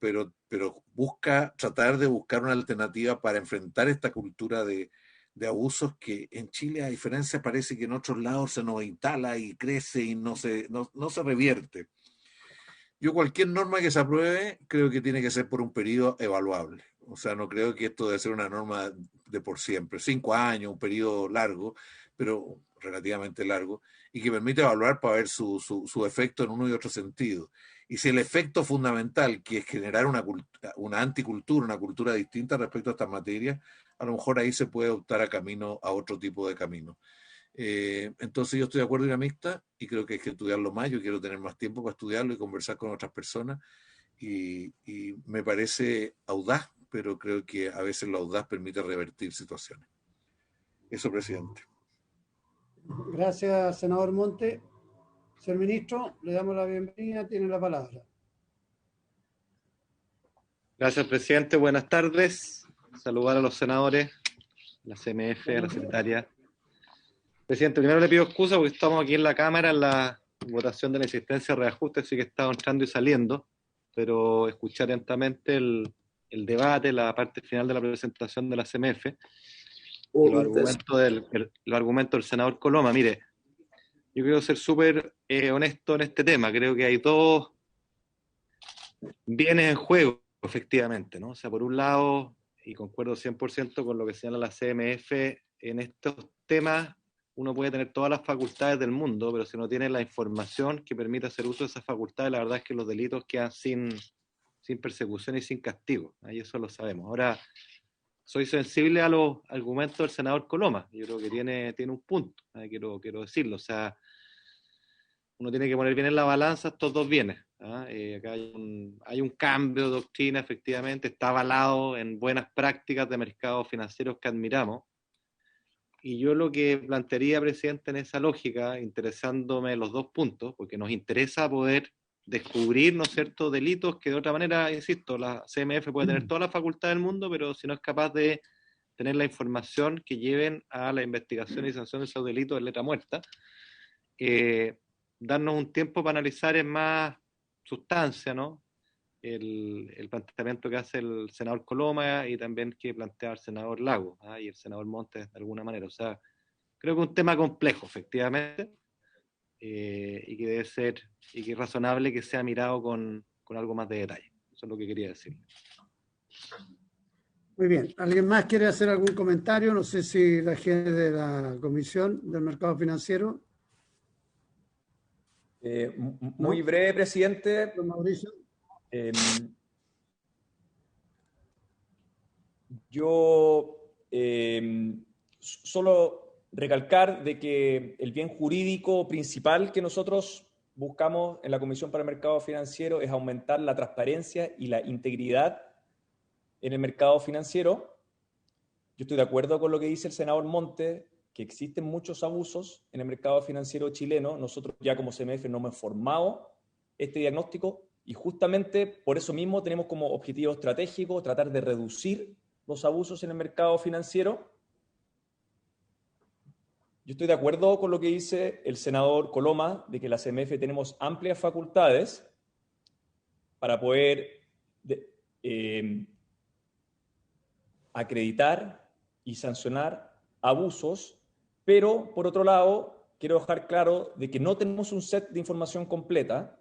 S7: busca tratar de buscar una alternativa para enfrentar esta cultura de abusos que en Chile, a diferencia, parece que en otros lados se nos instala y crece y no se revierte. Yo cualquier norma que se apruebe creo que tiene que ser por un periodo evaluable. O sea, no creo que esto debe ser una norma de por siempre. 5 años, un periodo largo, pero relativamente largo, y que permite evaluar para ver su efecto en uno y otro sentido. Y si el efecto fundamental, que es generar una anticultura, una cultura distinta respecto a estas materias, a lo mejor ahí se puede optar a otro tipo de camino. Entonces yo estoy de acuerdo en la mixta y creo que hay que estudiarlo más. Yo quiero tener más tiempo para estudiarlo y conversar con otras personas y me parece audaz, pero creo que a veces la audaz permite revertir situaciones. Eso, presidente.
S3: Gracias, senador Monte. Señor ministro, le damos la bienvenida, tiene la palabra.
S8: Gracias, presidente. Buenas tardes. Saludar a los senadores, la CMF, a la secretaria. Presidente, primero le pido excusa porque estamos aquí en la Cámara en la votación de la insistencia de reajuste, así que he estado entrando y saliendo, pero escuché atentamente el debate, la parte final de la presentación de la CMF, los argumentos del senador Coloma. Mire, yo quiero ser súper honesto en este tema. Creo que hay dos bienes en juego, efectivamente, ¿no? O sea, por un lado, y concuerdo 100% con lo que señala la CMF, en estos temas uno puede tener todas las facultades del mundo, pero si no tiene la información que permita hacer uso de esas facultades, la verdad es que los delitos quedan sin persecución y sin castigo. Ahí eso lo sabemos. Ahora, soy sensible a los argumentos del senador Coloma. Yo creo que tiene un punto, quiero decirlo. O sea, uno tiene que poner bien en la balanza estos dos bienes. Acá hay un cambio de doctrina, efectivamente, está avalado en buenas prácticas de mercados financieros que admiramos. Y yo lo que plantearía, presidente, en esa lógica, interesándome los dos puntos, porque nos interesa poder descubrir, ¿no es cierto?, delitos que de otra manera, insisto, la CMF puede tener toda la facultad del mundo, pero si no es capaz de tener la información que lleven a la investigación y sanción de esos delitos en letra muerta, darnos un tiempo para analizar en más sustancia, ¿no?, el planteamiento que hace el senador Coloma y también que plantea el senador Lago y el senador Montes de alguna manera. O sea, creo que es un tema complejo, efectivamente, y que debe ser, y que es razonable que sea mirado con algo más de detalle. Eso es lo que quería decir.
S3: Muy bien. ¿Alguien más quiere hacer algún comentario? No sé si la gente de la Comisión del Mercado Financiero.
S4: Muy breve, presidente.
S3: Don Mauricio.
S4: Yo solo recalcar de que el bien jurídico principal que nosotros buscamos en la Comisión para el Mercado Financiero es aumentar la transparencia y la integridad en el mercado financiero. Yo estoy de acuerdo con lo que dice el senador Montes, que existen muchos abusos en el mercado financiero chileno. Nosotros ya como CMF no hemos formado este diagnóstico y justamente por eso mismo tenemos como objetivo estratégico tratar de reducir los abusos en el mercado financiero. Yo estoy de acuerdo con lo que dice el senador Coloma, de que la CMF tenemos amplias facultades para poder acreditar y sancionar abusos, pero por otro lado, quiero dejar claro de que no tenemos un set de información completa.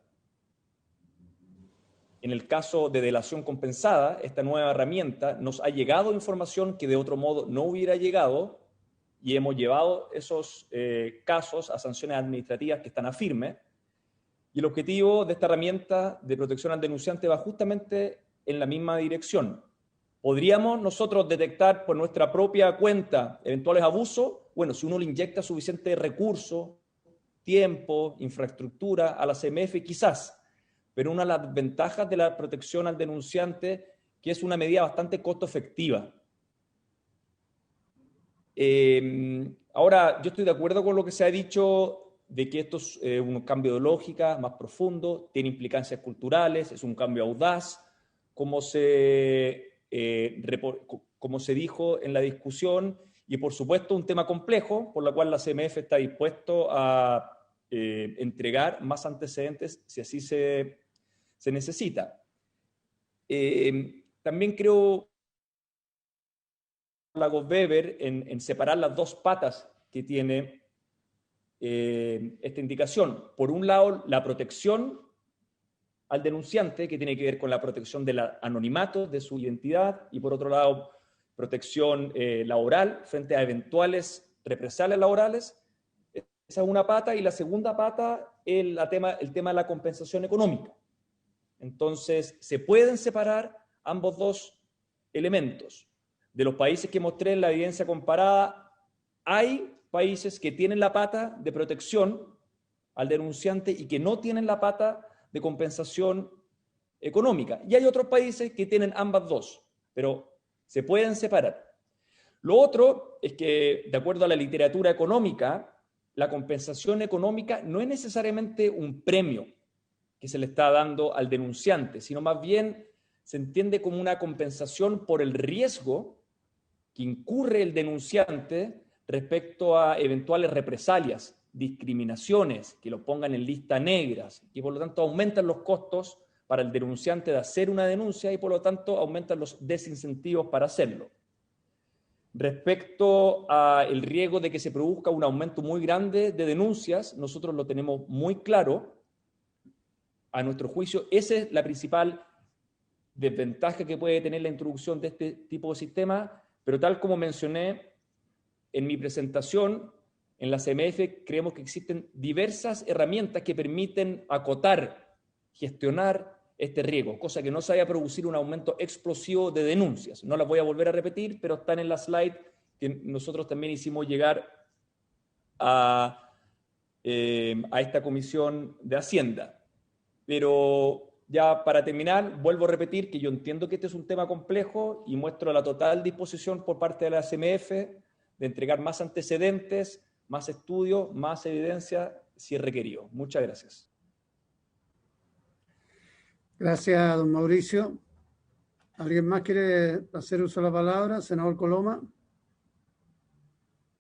S4: En el caso de delación compensada, esta nueva herramienta nos ha llegado información que de otro modo no hubiera llegado, y hemos llevado esos casos a sanciones administrativas que están a firme. Y el objetivo de esta herramienta de protección al denunciante va justamente en la misma dirección. ¿Podríamos nosotros detectar por nuestra propia cuenta eventuales abusos? Bueno, si uno le inyecta suficiente recursos, tiempo, infraestructura a la CMF, quizás. Pero una de las ventajas de la protección al denunciante que es una medida bastante costo efectiva. Ahora, yo estoy de acuerdo con lo que se ha dicho de que esto es un cambio de lógica más profundo, tiene implicancias culturales, es un cambio audaz, como se dijo en la discusión, y por supuesto un tema complejo, por lo cual la CMF está dispuesto a entregar más antecedentes si así se necesita. También creo Lagos Weber en separar las dos patas que tiene esta indicación. Por un lado, la protección al denunciante, que tiene que ver con la protección del anonimato de su identidad, y por otro lado, protección laboral frente a eventuales represalias laborales. Esa es una pata, y la segunda pata es el tema de la compensación económica. Entonces, se pueden separar ambos dos elementos. De los países que mostré en la evidencia comparada, hay países que tienen la pata de protección al denunciante y que no tienen la pata de compensación económica. Y hay otros países que tienen ambas dos, pero se pueden separar. Lo otro es que, de acuerdo a la literatura económica, la compensación económica no es necesariamente un premio que se le está dando al denunciante, sino más bien se entiende como una compensación por el riesgo que incurre el denunciante respecto a eventuales represalias, discriminaciones, que lo pongan en lista negras, y por lo tanto aumentan los costos para el denunciante de hacer una denuncia y por lo tanto aumentan los desincentivos para hacerlo. Respecto al riesgo de que se produzca un aumento muy grande de denuncias, nosotros lo tenemos muy claro. A nuestro juicio, esa es la principal desventaja que puede tener la introducción de este tipo de sistema, pero tal como mencioné en mi presentación, en la CMF creemos que existen diversas herramientas que permiten acotar, gestionar este riesgo, cosa que no se vaya a producir un aumento explosivo de denuncias. No las voy a volver a repetir, pero están en la slide que nosotros también hicimos llegar a esta Comisión de Hacienda. Pero ya para terminar, vuelvo a repetir que yo entiendo que este es un tema complejo y muestro la total disposición por parte de la CMF de entregar más antecedentes, más estudios, más evidencia si es requerido. Muchas gracias.
S3: Gracias, don Mauricio. ¿Alguien más quiere hacer uso de la palabra? Senador Coloma.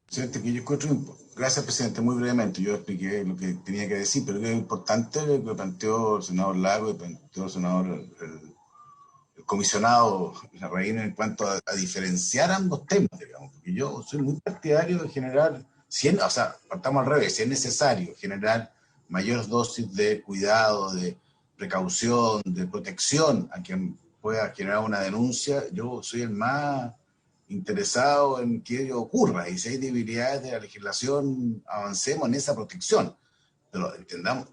S5: Presidente, que yo encuentro, gracias, presidente, muy brevemente, yo expliqué lo que tenía que decir, pero es importante lo que planteó el senador Lago y planteó el senador, el comisionado Larraín en cuanto a diferenciar ambos temas, digamos, porque yo soy muy partidario de generar, o sea, partamos al revés, si es necesario generar mayor dosis de cuidado, de precaución, de protección a quien pueda generar una denuncia, yo soy el más interesado en que ello ocurra, y si hay debilidades de la legislación, avancemos en esa protección, pero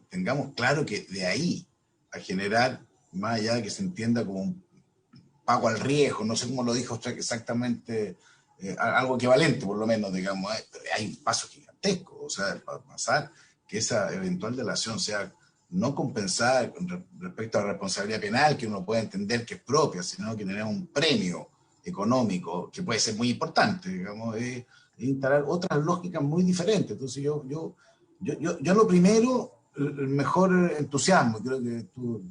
S5: tengamos claro que de ahí a generar, más allá de que se entienda como un pago al riesgo, no sé cómo lo dijo usted exactamente, algo equivalente por lo menos, digamos, hay un paso gigantesco, o sea, para pasar que esa eventual delación sea no compensada respecto a la responsabilidad penal, que uno puede entender que es propia, sino que tener un premio económico, que puede ser muy importante, digamos, instalar otras lógicas muy diferentes. Entonces yo lo primero, el mejor entusiasmo, creo que tú,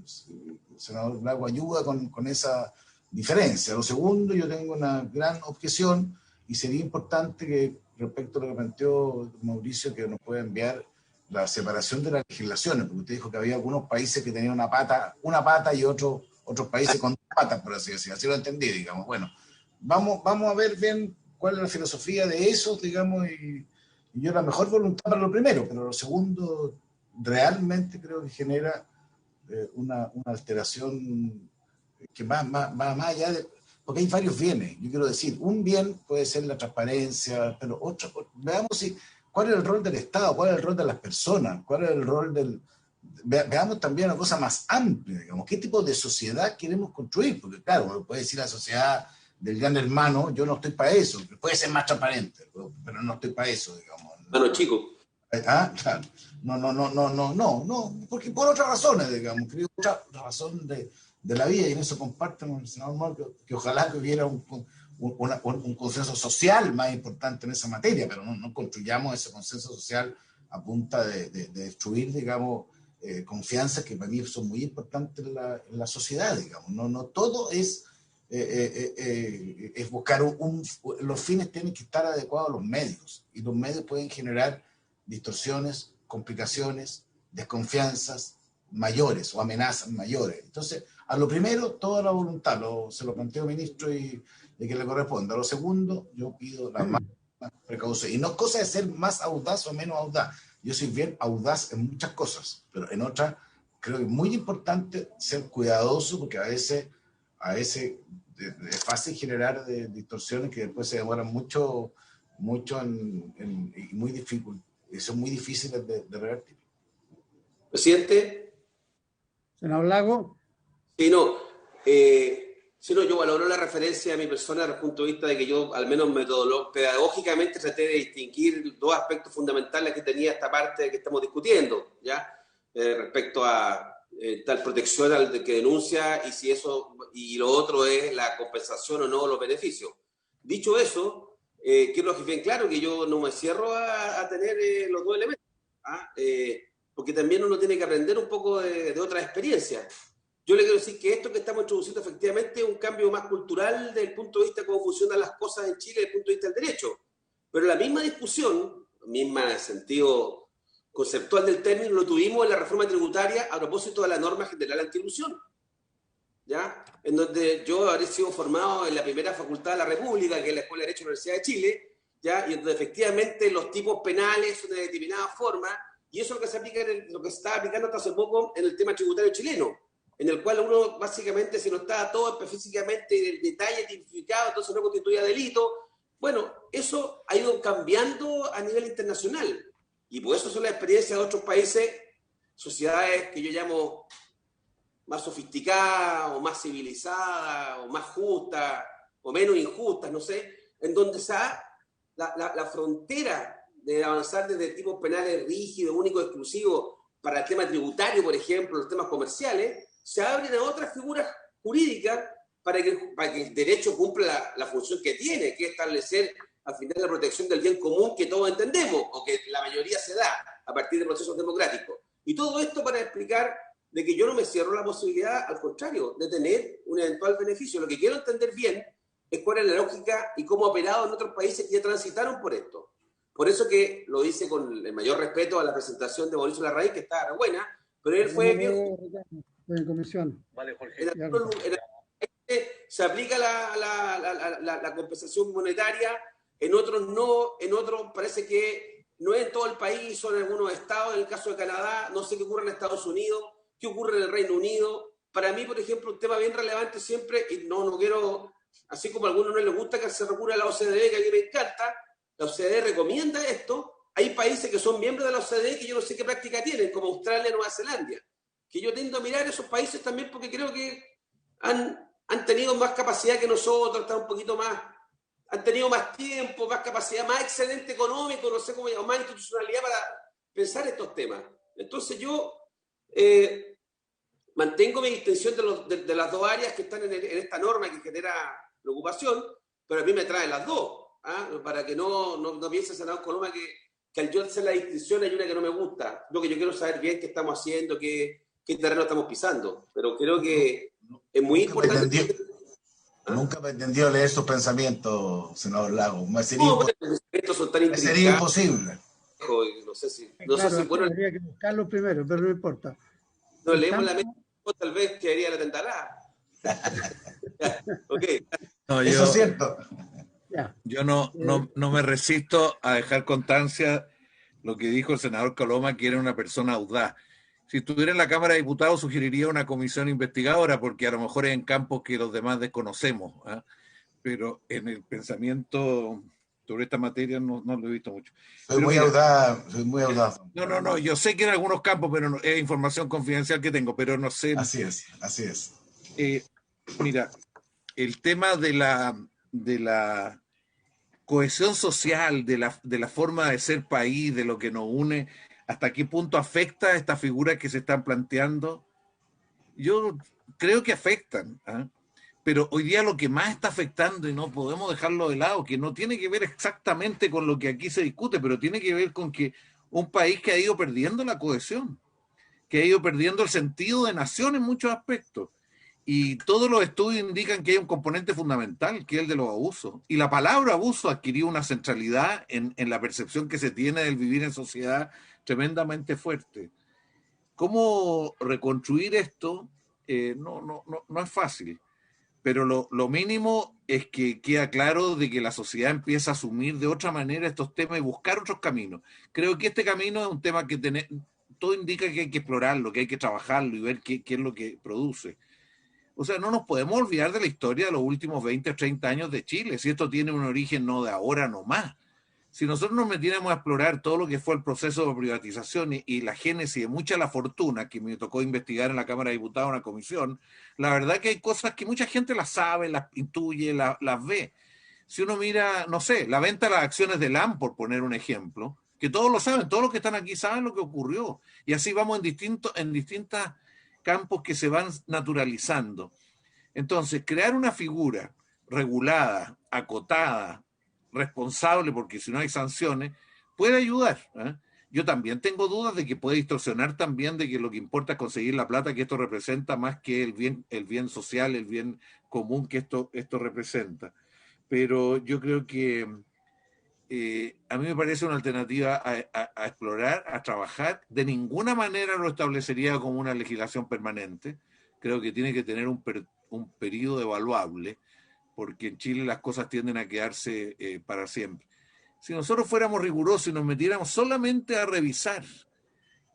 S5: senador Lago, ayuda con esa diferencia. Lo segundo, yo tengo una gran objeción y sería importante que respecto a lo que planteó Mauricio, que nos pueda enviar la separación de las legislaciones, porque usted dijo que había algunos países que tenían una pata y otros países con dos patas, por así decirlo. Así lo entendí, digamos. Bueno, vamos a ver bien cuál es la filosofía de eso, digamos, y yo la mejor voluntad para lo primero, pero lo segundo realmente creo que genera una alteración que va más allá de... Porque hay varios bienes, yo quiero decir, un bien puede ser la transparencia, pero otro, veamos cuál es el rol del Estado, cuál es el rol de las personas, cuál es el rol del... Veamos también una cosa más amplia, digamos, qué tipo de sociedad queremos construir, porque claro, uno puede decir la sociedad del gran hermano, yo no estoy para eso, puede ser más transparente, pero no estoy para eso, digamos.
S6: Bueno, chico.
S5: Ah, claro. No, porque por otras razones, digamos, creo que otra razón de la vida, y en eso comparto con el senador Moro, que ojalá que hubiera un consenso social más importante en esa materia, pero no construyamos ese consenso social a punta de destruir, digamos, confianzas que para mí son muy importantes en la sociedad, digamos. No todo es buscar los fines tienen que estar adecuados a los medios, y los medios pueden generar distorsiones, complicaciones, desconfianzas mayores o amenazas mayores. Entonces, a lo primero, toda la voluntad, se lo planteo al ministro y que le corresponda. A lo segundo, yo pido la más precaución. Y no es cosa de ser más audaz o menos audaz. Yo soy bien audaz en muchas cosas, pero en otras creo que es muy importante ser cuidadoso, porque a veces es fácil generar distorsiones que después se demoran mucho y muy difícil, y son muy difíciles de revertir.
S6: Presidente.
S3: Senador Lago.
S6: Sí, yo valoro la referencia a mi persona desde el punto de vista de que yo, al menos pedagógicamente, traté de distinguir dos aspectos fundamentales que tenía esta parte que estamos discutiendo, ¿ya? Respecto a tal protección al que denuncia y lo otro es la compensación o no los beneficios. Dicho eso, quiero que bien claro que yo no me cierro a tener los dos elementos, porque también uno tiene que aprender un poco de otras experiencias. Yo le quiero decir que esto que estamos introduciendo efectivamente es un cambio más cultural desde el punto de vista de cómo funcionan las cosas en Chile desde el punto de vista del derecho. Pero la misma discusión, misma sentido conceptual del término, lo tuvimos en la reforma tributaria a propósito de la norma general antiilusión, ¿ya? En donde yo habré sido formado en la primera facultad de la República, que es la Escuela de Derecho de la Universidad de Chile, ¿ya? Y donde efectivamente los tipos penales son de determinada forma, y eso es lo que se aplica lo que se está aplicando hasta hace poco en el tema tributario chileno, en el cual uno básicamente, si no está todo específicamente en el detalle tipificado, entonces no constituía delito. Bueno, eso ha ido cambiando a nivel internacional, y por eso son las experiencias de otros países, sociedades que yo llamo más sofisticadas, o más civilizadas, o más justas, o menos injustas, no sé, en donde la frontera de avanzar desde tipos penales rígidos, únicos, exclusivos, para el tema tributario, por ejemplo, los temas comerciales, se abren a otras figuras jurídicas para que el derecho cumpla la función que tiene, que es establecer al final la protección del bien común que todos entendemos, o que la mayoría se da a partir de procesos democráticos. Y todo esto para explicar de que yo no me cierro la posibilidad, al contrario, de tener un eventual beneficio. Lo que quiero entender bien es cuál es la lógica y cómo ha operado en otros países que ya transitaron por esto. Por eso que lo hice con el mayor respeto a la presentación de Mauricio Larraín, que está buena, pero él fue bien...
S3: En comisión.
S6: Vale, Jorge. Se aplica la compensación monetaria, en otros no, en otros parece que no es en todo el país, son en algunos estados, en el caso de Canadá, no sé qué ocurre en Estados Unidos, qué ocurre en el Reino Unido. Para mí, por ejemplo, un tema bien relevante siempre, y no quiero, así como a algunos no les gusta que se recurra a la OCDE, que a mí me encanta, la OCDE recomienda esto. Hay países que son miembros de la OCDE que yo no sé qué práctica tienen, como Australia y Nueva Zelanda, que yo tiendo a mirar esos países también porque creo que han han tenido más capacidad que nosotros, están un poquito más, han tenido más tiempo, más capacidad, más excedente económico, no sé cómo llamar, más institucionalidad para pensar estos temas. Entonces yo mantengo mi distinción de las dos áreas que están en esta norma que genera preocupación, pero a mí me traen las dos, para que no piense el senador Coloma que al yo hacer la distinción hay una que no me gusta. Lo que yo quiero saber bien qué estamos haciendo, qué terreno estamos pisando, pero creo que es muy importante.
S5: Nunca pretendió leer sus pensamientos, senador Lago.
S6: Estos son tan intrincados.
S5: Sería imposible.
S6: No sé si
S3: bueno, habría que buscarlo primero, pero no importa.
S6: No leemos la mente, tal vez quedaría la tentará. Okay.
S7: No,
S5: eso es cierto.
S7: Yo no me resisto a dejar constancia lo que dijo el senador Coloma, que era una persona audaz. Si estuviera en la Cámara de Diputados sugeriría una comisión investigadora, porque a lo mejor es en campos que los demás desconocemos, pero en el pensamiento sobre esta materia no lo he visto mucho.
S5: Soy muy audaz.
S7: No, yo sé que en algunos campos, pero es información confidencial que tengo, pero no sé.
S5: Así es.
S7: Mira, el tema de la cohesión social, de la forma de ser país, de lo que nos une, hasta qué punto afecta esta figura que se están planteando. Yo creo que afectan, pero hoy día lo que más está afectando, y no podemos dejarlo de lado, que no tiene que ver exactamente con lo que aquí se discute, pero tiene que ver con que un país que ha ido perdiendo la cohesión, que ha ido perdiendo el sentido de nación en muchos aspectos. Y todos los estudios indican que hay un componente fundamental, que es el de los abusos. Y la palabra abuso adquirió una centralidad en la percepción que se tiene del vivir en sociedad tremendamente fuerte. ¿Cómo reconstruir esto? No es fácil, pero lo mínimo es que queda claro de que la sociedad empieza a asumir de otra manera estos temas y buscar otros caminos. Creo que este camino es un tema que todo indica que hay que explorarlo, que hay que trabajarlo y ver qué es lo que produce. O sea, no nos podemos olvidar de la historia de los últimos 20 o 30 años de Chile, si esto tiene un origen no de ahora nomás. Si nosotros nos metiéramos a explorar todo lo que fue el proceso de privatización y la génesis de mucha la fortuna, que me tocó investigar en la Cámara de Diputados en una comisión, la verdad que hay cosas que mucha gente las sabe, las intuye, las ve. Si uno mira, no sé, la venta de las acciones de LAM, por poner un ejemplo, que todos lo saben, todos los que están aquí saben lo que ocurrió. Y así vamos en distintas campos que se van naturalizando. Entonces, crear una figura regulada, acotada, responsable, porque si no hay sanciones, puede ayudar. Yo también tengo dudas de que puede distorsionar también de que lo que importa es conseguir la plata que esto representa más que el bien social, el bien común que esto representa. Pero yo creo que a mí me parece una alternativa a explorar, a trabajar. De ninguna manera lo establecería como una legislación permanente. Creo que tiene que tener un periodo evaluable, porque en Chile las cosas tienden a quedarse para siempre. Si nosotros fuéramos rigurosos y nos metiéramos solamente a revisar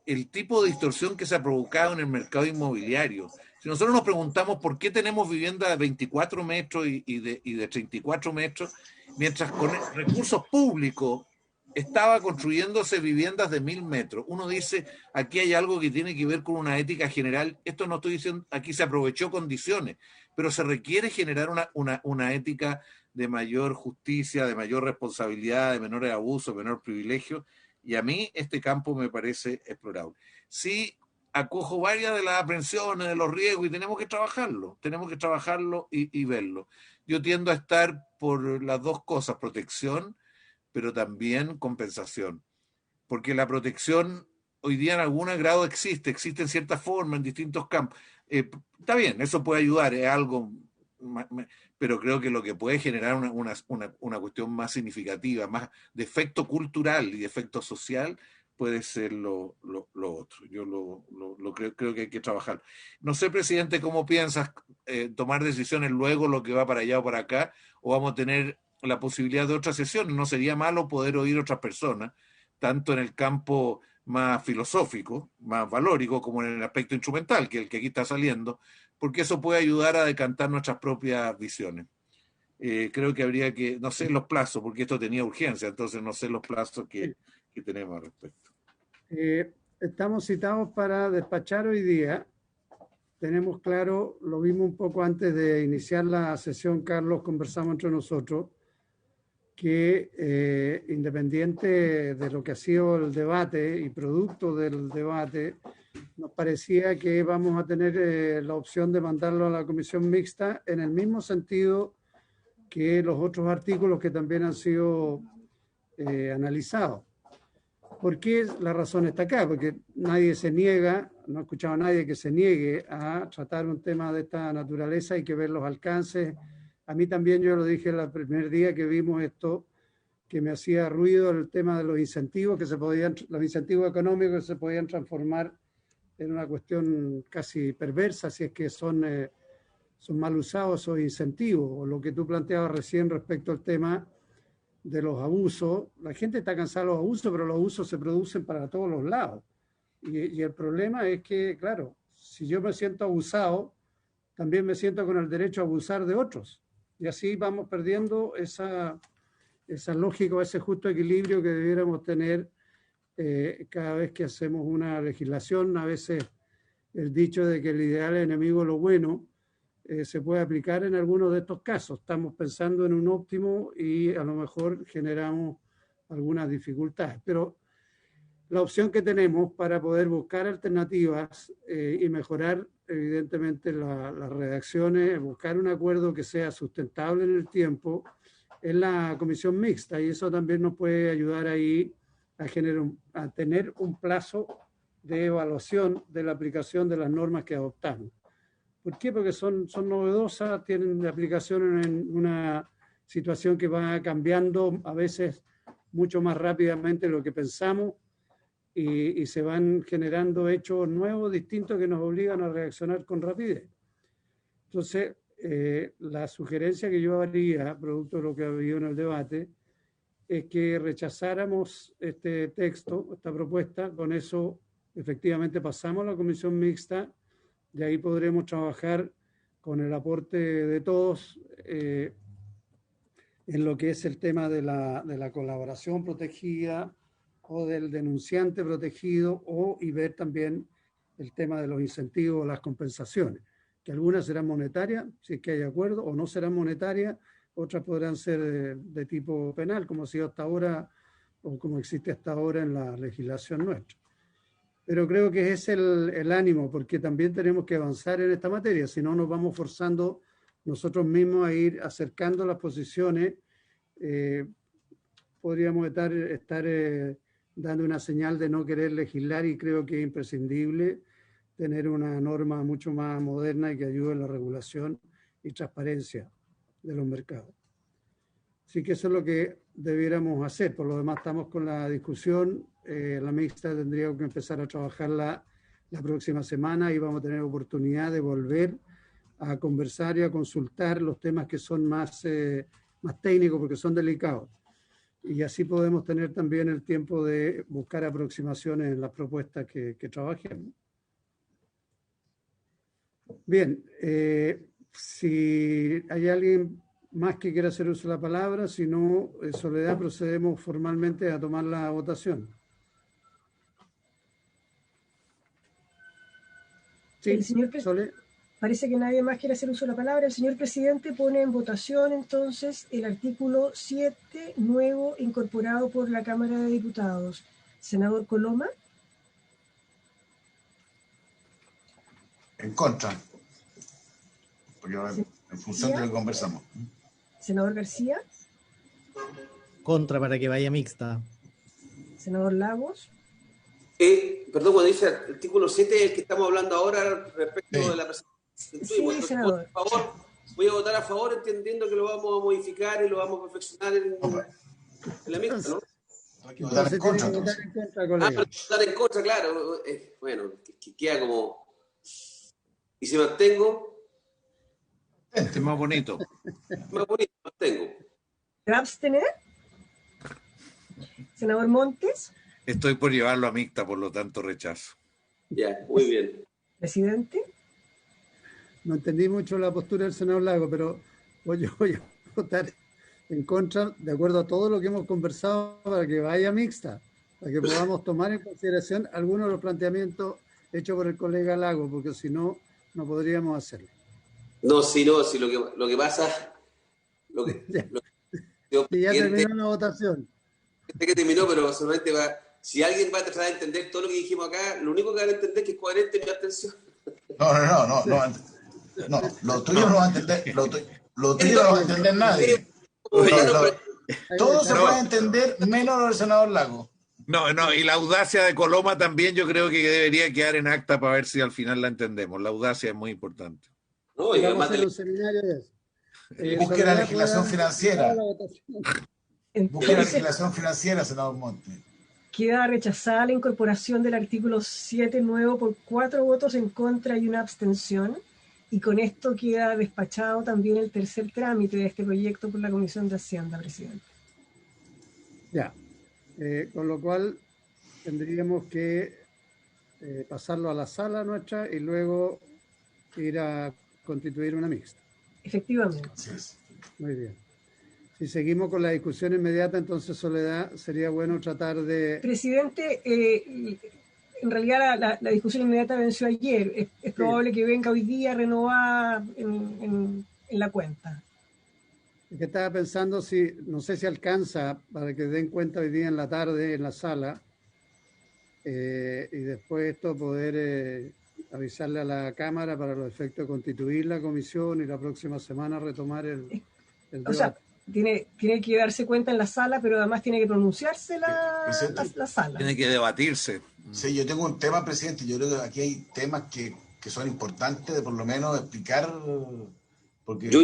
S7: el tipo de distorsión que se ha provocado en el mercado inmobiliario, si nosotros nos preguntamos por qué tenemos viviendas de 24 metros y de 34 metros, mientras con recursos públicos estaba construyéndose viviendas de 1000 metros. Uno dice, aquí hay algo que tiene que ver con una ética general. Esto no estoy diciendo, aquí se aprovechó condiciones, pero se requiere generar una ética de mayor justicia, de mayor responsabilidad, de menores abusos, menor privilegio, y a mí este campo me parece explorable. Sí, acojo varias de las aprensiones, de los riesgos, y tenemos que trabajarlo y verlo. Yo tiendo a estar por las dos cosas, protección, pero también compensación, porque la protección hoy día en algún grado existe en cierta forma en distintos campos. Está bien, eso puede ayudar, es algo, pero creo que lo que puede generar una cuestión más significativa, más de efecto cultural y de efecto social, puede ser lo otro. Yo creo que hay que trabajar. No sé, presidente, ¿cómo piensas tomar decisiones luego lo que va para allá o para acá? ¿O vamos a tener la posibilidad de otra sesión? No sería malo poder oír otras personas, tanto en el campo más filosófico, más valórico, como en el aspecto instrumental, que es el que aquí está saliendo, porque eso puede ayudar a decantar nuestras propias visiones. Creo que habría que, no sé los plazos, porque esto tenía urgencia, entonces no sé los plazos que tenemos al respecto.
S3: Estamos citados para despachar hoy día tenemos claro, lo vimos un poco antes de iniciar la sesión, Carlos, conversamos entre nosotros, que independiente de lo que ha sido el debate y producto del debate, nos parecía que vamos a tener la opción de mandarlo a la comisión mixta en el mismo sentido que los otros artículos que también han sido analizados. ¿Por qué la razón está acá? Porque nadie se niega, no he escuchado a nadie que se niegue a tratar un tema de esta naturaleza, hay que ver los alcances. A mí también, yo lo dije el primer día que vimos esto, que me hacía ruido el tema de los incentivos, los incentivos económicos que se podían transformar en una cuestión casi perversa, si es que son mal usados esos incentivos, o lo que tú planteabas recién respecto al tema de los abusos. La gente está cansada de los abusos, pero los abusos se producen para todos los lados. Y el problema es que, claro, si yo me siento abusado, también me siento con el derecho a abusar de otros. Y así vamos perdiendo esa lógica, ese justo equilibrio que debiéramos tener cada vez que hacemos una legislación. A veces el dicho de que el ideal es enemigo de lo bueno se puede aplicar en algunos de estos casos. Estamos pensando en un óptimo y a lo mejor generamos algunas dificultades. Pero la opción que tenemos para poder buscar alternativas y mejorar evidentemente las redacciones, buscar un acuerdo que sea sustentable en el tiempo, es la comisión mixta, y eso también nos puede ayudar ahí a tener un plazo de evaluación de la aplicación de las normas que adoptamos. ¿Por qué? Porque son novedosas, tienen aplicación en una situación que va cambiando a veces mucho más rápidamente de lo que pensamos, y se van generando hechos nuevos, distintos, que nos obligan a reaccionar con rapidez. Entonces, la sugerencia que yo haría, producto de lo que ha habido en el debate, es que rechazáramos este texto, esta propuesta. Con eso, efectivamente, pasamos a la comisión mixta, y ahí podremos trabajar con el aporte de todos en lo que es el tema de la colaboración protegida, o del denunciante protegido, y ver también el tema de los incentivos, las compensaciones, que algunas serán monetarias, si es que hay acuerdo, o no serán monetarias, otras podrán ser de tipo penal, como ha sido hasta ahora, o como existe hasta ahora en la legislación nuestra. Pero creo que es el ánimo, porque también tenemos que avanzar en esta materia, si no nos vamos forzando nosotros mismos a ir acercando las posiciones. Podríamos estar dando una señal de no querer legislar, y creo que es imprescindible tener una norma mucho más moderna y que ayude en la regulación y transparencia de los mercados. Así que eso es lo que debiéramos hacer. Por lo demás, estamos con la discusión. La mixta tendría que empezar a trabajarla la próxima semana, y vamos a tener oportunidad de volver a conversar y a consultar los temas que son más técnicos, porque son delicados. Y así podemos tener también el tiempo de buscar aproximaciones en las propuestas que trabajemos. Bien, si hay alguien más que quiera hacer uso de la palabra, si no, Soledad, procedemos formalmente a tomar la votación. Sí, Soledad.
S2: Parece que nadie más quiere hacer uso de la palabra. El señor presidente pone en votación entonces el artículo 7 nuevo incorporado por la Cámara de Diputados. Senador Coloma.
S5: En contra. Porque en función de lo que conversamos.
S2: Senador García.
S9: Contra, para que vaya mixta.
S2: Senador Lagos.
S6: Perdón, cuando dice artículo 7, el que estamos hablando ahora respecto de la presentación.
S2: Sí, senador.
S6: Por favor, voy a votar a favor, entendiendo que lo vamos a modificar y lo vamos a perfeccionar en la mixta, ¿no?
S5: Votar en contra,
S6: votar en contra, claro. Bueno, que queda como... ¿Y si me abstengo?
S7: Es más bonito.
S6: Más bonito, me abstengo.
S2: ¿Se va a abstener? Senador Montes.
S7: Estoy por llevarlo a mixta, por lo tanto rechazo.
S6: Ya, muy bien.
S2: Presidente.
S3: No entendí mucho la postura del senador Lago, pero yo voy a votar en contra, de acuerdo a todo lo que hemos conversado, para que vaya mixta, para que podamos tomar en consideración algunos de los planteamientos hechos por el colega Lago, porque si no, no podríamos hacerlo.
S6: No, si lo que pasa,
S3: Y ya terminó la votación.
S6: Sé que terminó, pero solamente si alguien va a tratar de entender todo lo que dijimos acá, lo único que van a entender es que es coherente mi abstención.
S5: No, lo tuyo no va a entender, lo tuyo no va a entender nadie. Todo se puede entender menos el senador Lago.
S7: No, y la audacia de Coloma también yo creo que debería quedar en acta para ver si al final la entendemos. La audacia es muy importante.
S6: No, y
S3: Vamos a
S6: además
S3: hacer un seminario de eso.
S5: Busque la legislación financiera. Busque la
S2: Entonces,
S5: legislación financiera, senador Monte.
S2: queda rechazada la incorporación del artículo 7 nuevo por 4 votos en contra y una abstención. Y con esto queda despachado también el tercer trámite de este proyecto por la Comisión de Hacienda, presidente.
S3: Ya. Con lo cual tendríamos que pasarlo a la sala nuestra y luego ir a constituir una mixta.
S2: Efectivamente.
S3: Muy bien. Si seguimos con la discusión inmediata, entonces, Soledad, sería bueno tratar de...
S2: Presidente, en realidad la discusión inmediata venció ayer. Es probable que venga hoy día renovada en la cuenta.
S3: Que estaba pensando no sé si alcanza para que den cuenta hoy día en la tarde en la sala y después esto poder avisarle a la Cámara para los efectos de constituir la comisión y la próxima semana retomar el debate.
S2: O sea, tiene que darse cuenta en la sala, pero además tiene que pronunciarse la sala.
S7: Tiene que debatirse.
S5: Sí, yo tengo un tema, presidente. Yo creo que aquí hay temas que son importantes de por lo menos explicar, porque
S6: yo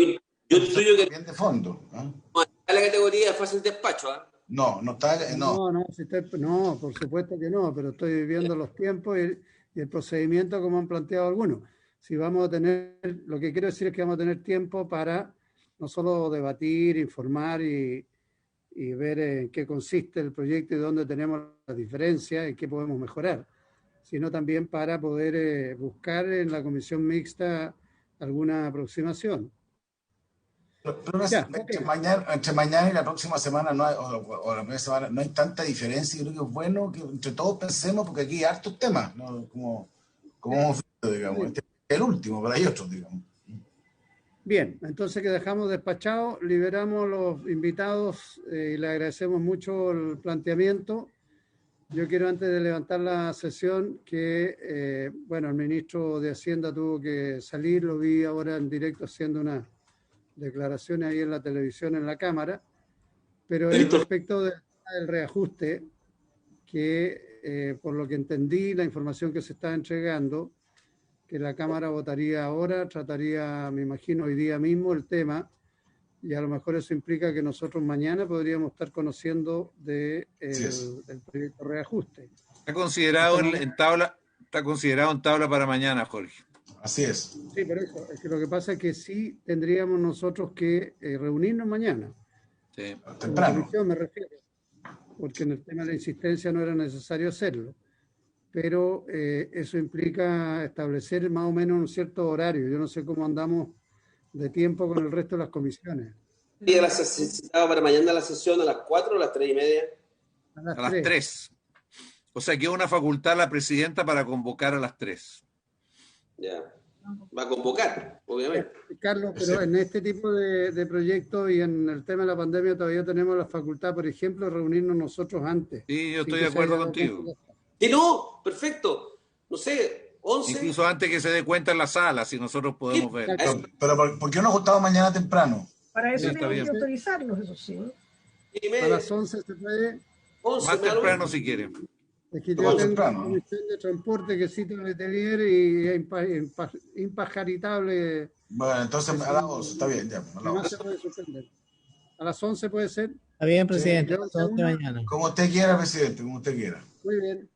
S6: intuyo que
S5: bien de fondo.
S6: no está la categoría de fácil despacho.
S5: No está.
S3: No, por supuesto que no, pero estoy viendo los tiempos y el procedimiento como han planteado algunos. Si vamos a tener, lo que quiero decir es que vamos a tener tiempo para no solo debatir, informar y ver en qué consiste el proyecto y dónde tenemos las diferencias y qué podemos mejorar, sino también para poder buscar en la comisión mixta alguna aproximación.
S5: Pero entre mañana y la próxima semana no hay, o la primera semana no hay tanta diferencia. Yo creo que es bueno que entre todos pensemos, porque aquí hay hartos temas, ¿no? como hemos visto, digamos. Este es el último, pero hay otros, digamos.
S3: Bien, entonces que dejamos despachado, liberamos los invitados y le agradecemos mucho el planteamiento. Yo quiero, antes de levantar la sesión, que, el ministro de Hacienda tuvo que salir, lo vi ahora en directo haciendo unas declaraciones ahí en la televisión, en la Cámara, pero respecto del reajuste, que por lo que entendí, la información que se está entregando, que la Cámara votaría ahora, trataría, me imagino, hoy día mismo el tema, y a lo mejor eso implica que nosotros mañana podríamos estar conociendo del proyecto reajuste.
S7: Está considerado en tabla para mañana, Jorge.
S5: Así es.
S3: Sí, pero eso, es que lo que pasa es que sí tendríamos nosotros que reunirnos mañana.
S7: Sí.
S5: Temprano.
S3: La comisión me refiero, porque en el tema de la insistencia no era necesario hacerlo. Pero eso implica establecer más o menos un cierto horario. Yo no sé cómo andamos de tiempo con el resto de las comisiones.
S6: ¿Citado para mañana la sesión a las 4 o a las 3:30?
S7: A las 3. O sea, queda una facultad a la presidenta para convocar a las 3.
S6: Ya. Va a convocar, obviamente.
S3: Carlos, pero en este tipo de proyectos y en el tema de la pandemia todavía tenemos la facultad, por ejemplo, de reunirnos nosotros antes.
S7: Sí, yo estoy de acuerdo contigo.
S6: Y no, perfecto. No sé, 11.
S7: Incluso antes que se dé cuenta en la sala, si nosotros podemos ver.
S5: Pero ¿por qué no juntamos mañana temprano?
S2: Para eso
S7: Sí, está
S2: tienen que
S7: bien.
S2: autorizarlos, eso sí.
S3: A las 11 se puede.
S6: 11,
S7: Más temprano si quieren.
S3: Es que
S5: Todo
S3: yo tengo
S5: temprano.
S3: una comisión de transporte que cita Letelier y es impajaritable.
S5: Bueno, entonces a las 11, está bien, ya. A las
S3: No
S5: 11.
S3: se puede suspender. A las 11 puede ser.
S9: Está bien, presidente.
S3: Sí,
S9: a las 11 de mañana.
S5: Como usted quiera, presidente, como usted quiera.
S3: Muy bien.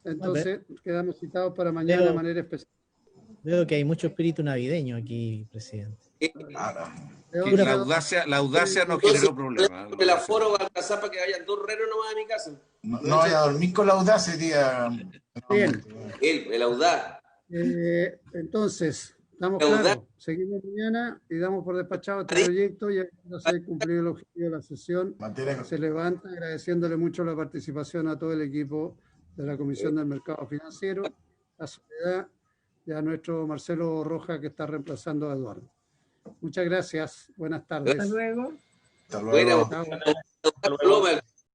S3: Entonces quedamos citados para mañana de manera especial.
S9: Veo que hay mucho espíritu navideño aquí, presidente.
S5: Ahora,
S7: Que la audacia no generó problemas.
S6: El aforo va a alcanzar para que vayan 2 renos nomás a mi casa.
S5: no vaya a dormir con la audacia hoy día.
S3: Bien.
S6: El audaz.
S3: Entonces, estamos claros. Seguimos mañana y damos por despachado este proyecto y ya se ha cumplido el objetivo de la sesión. Se levanta agradeciéndole mucho la participación a todo el equipo de la Comisión del Mercado Financiero, a Soledad, y a nuestro Marcelo Roja, que está reemplazando a Eduardo. Muchas gracias. Buenas tardes.
S2: Hasta luego.
S5: Hasta luego.
S6: Hasta luego.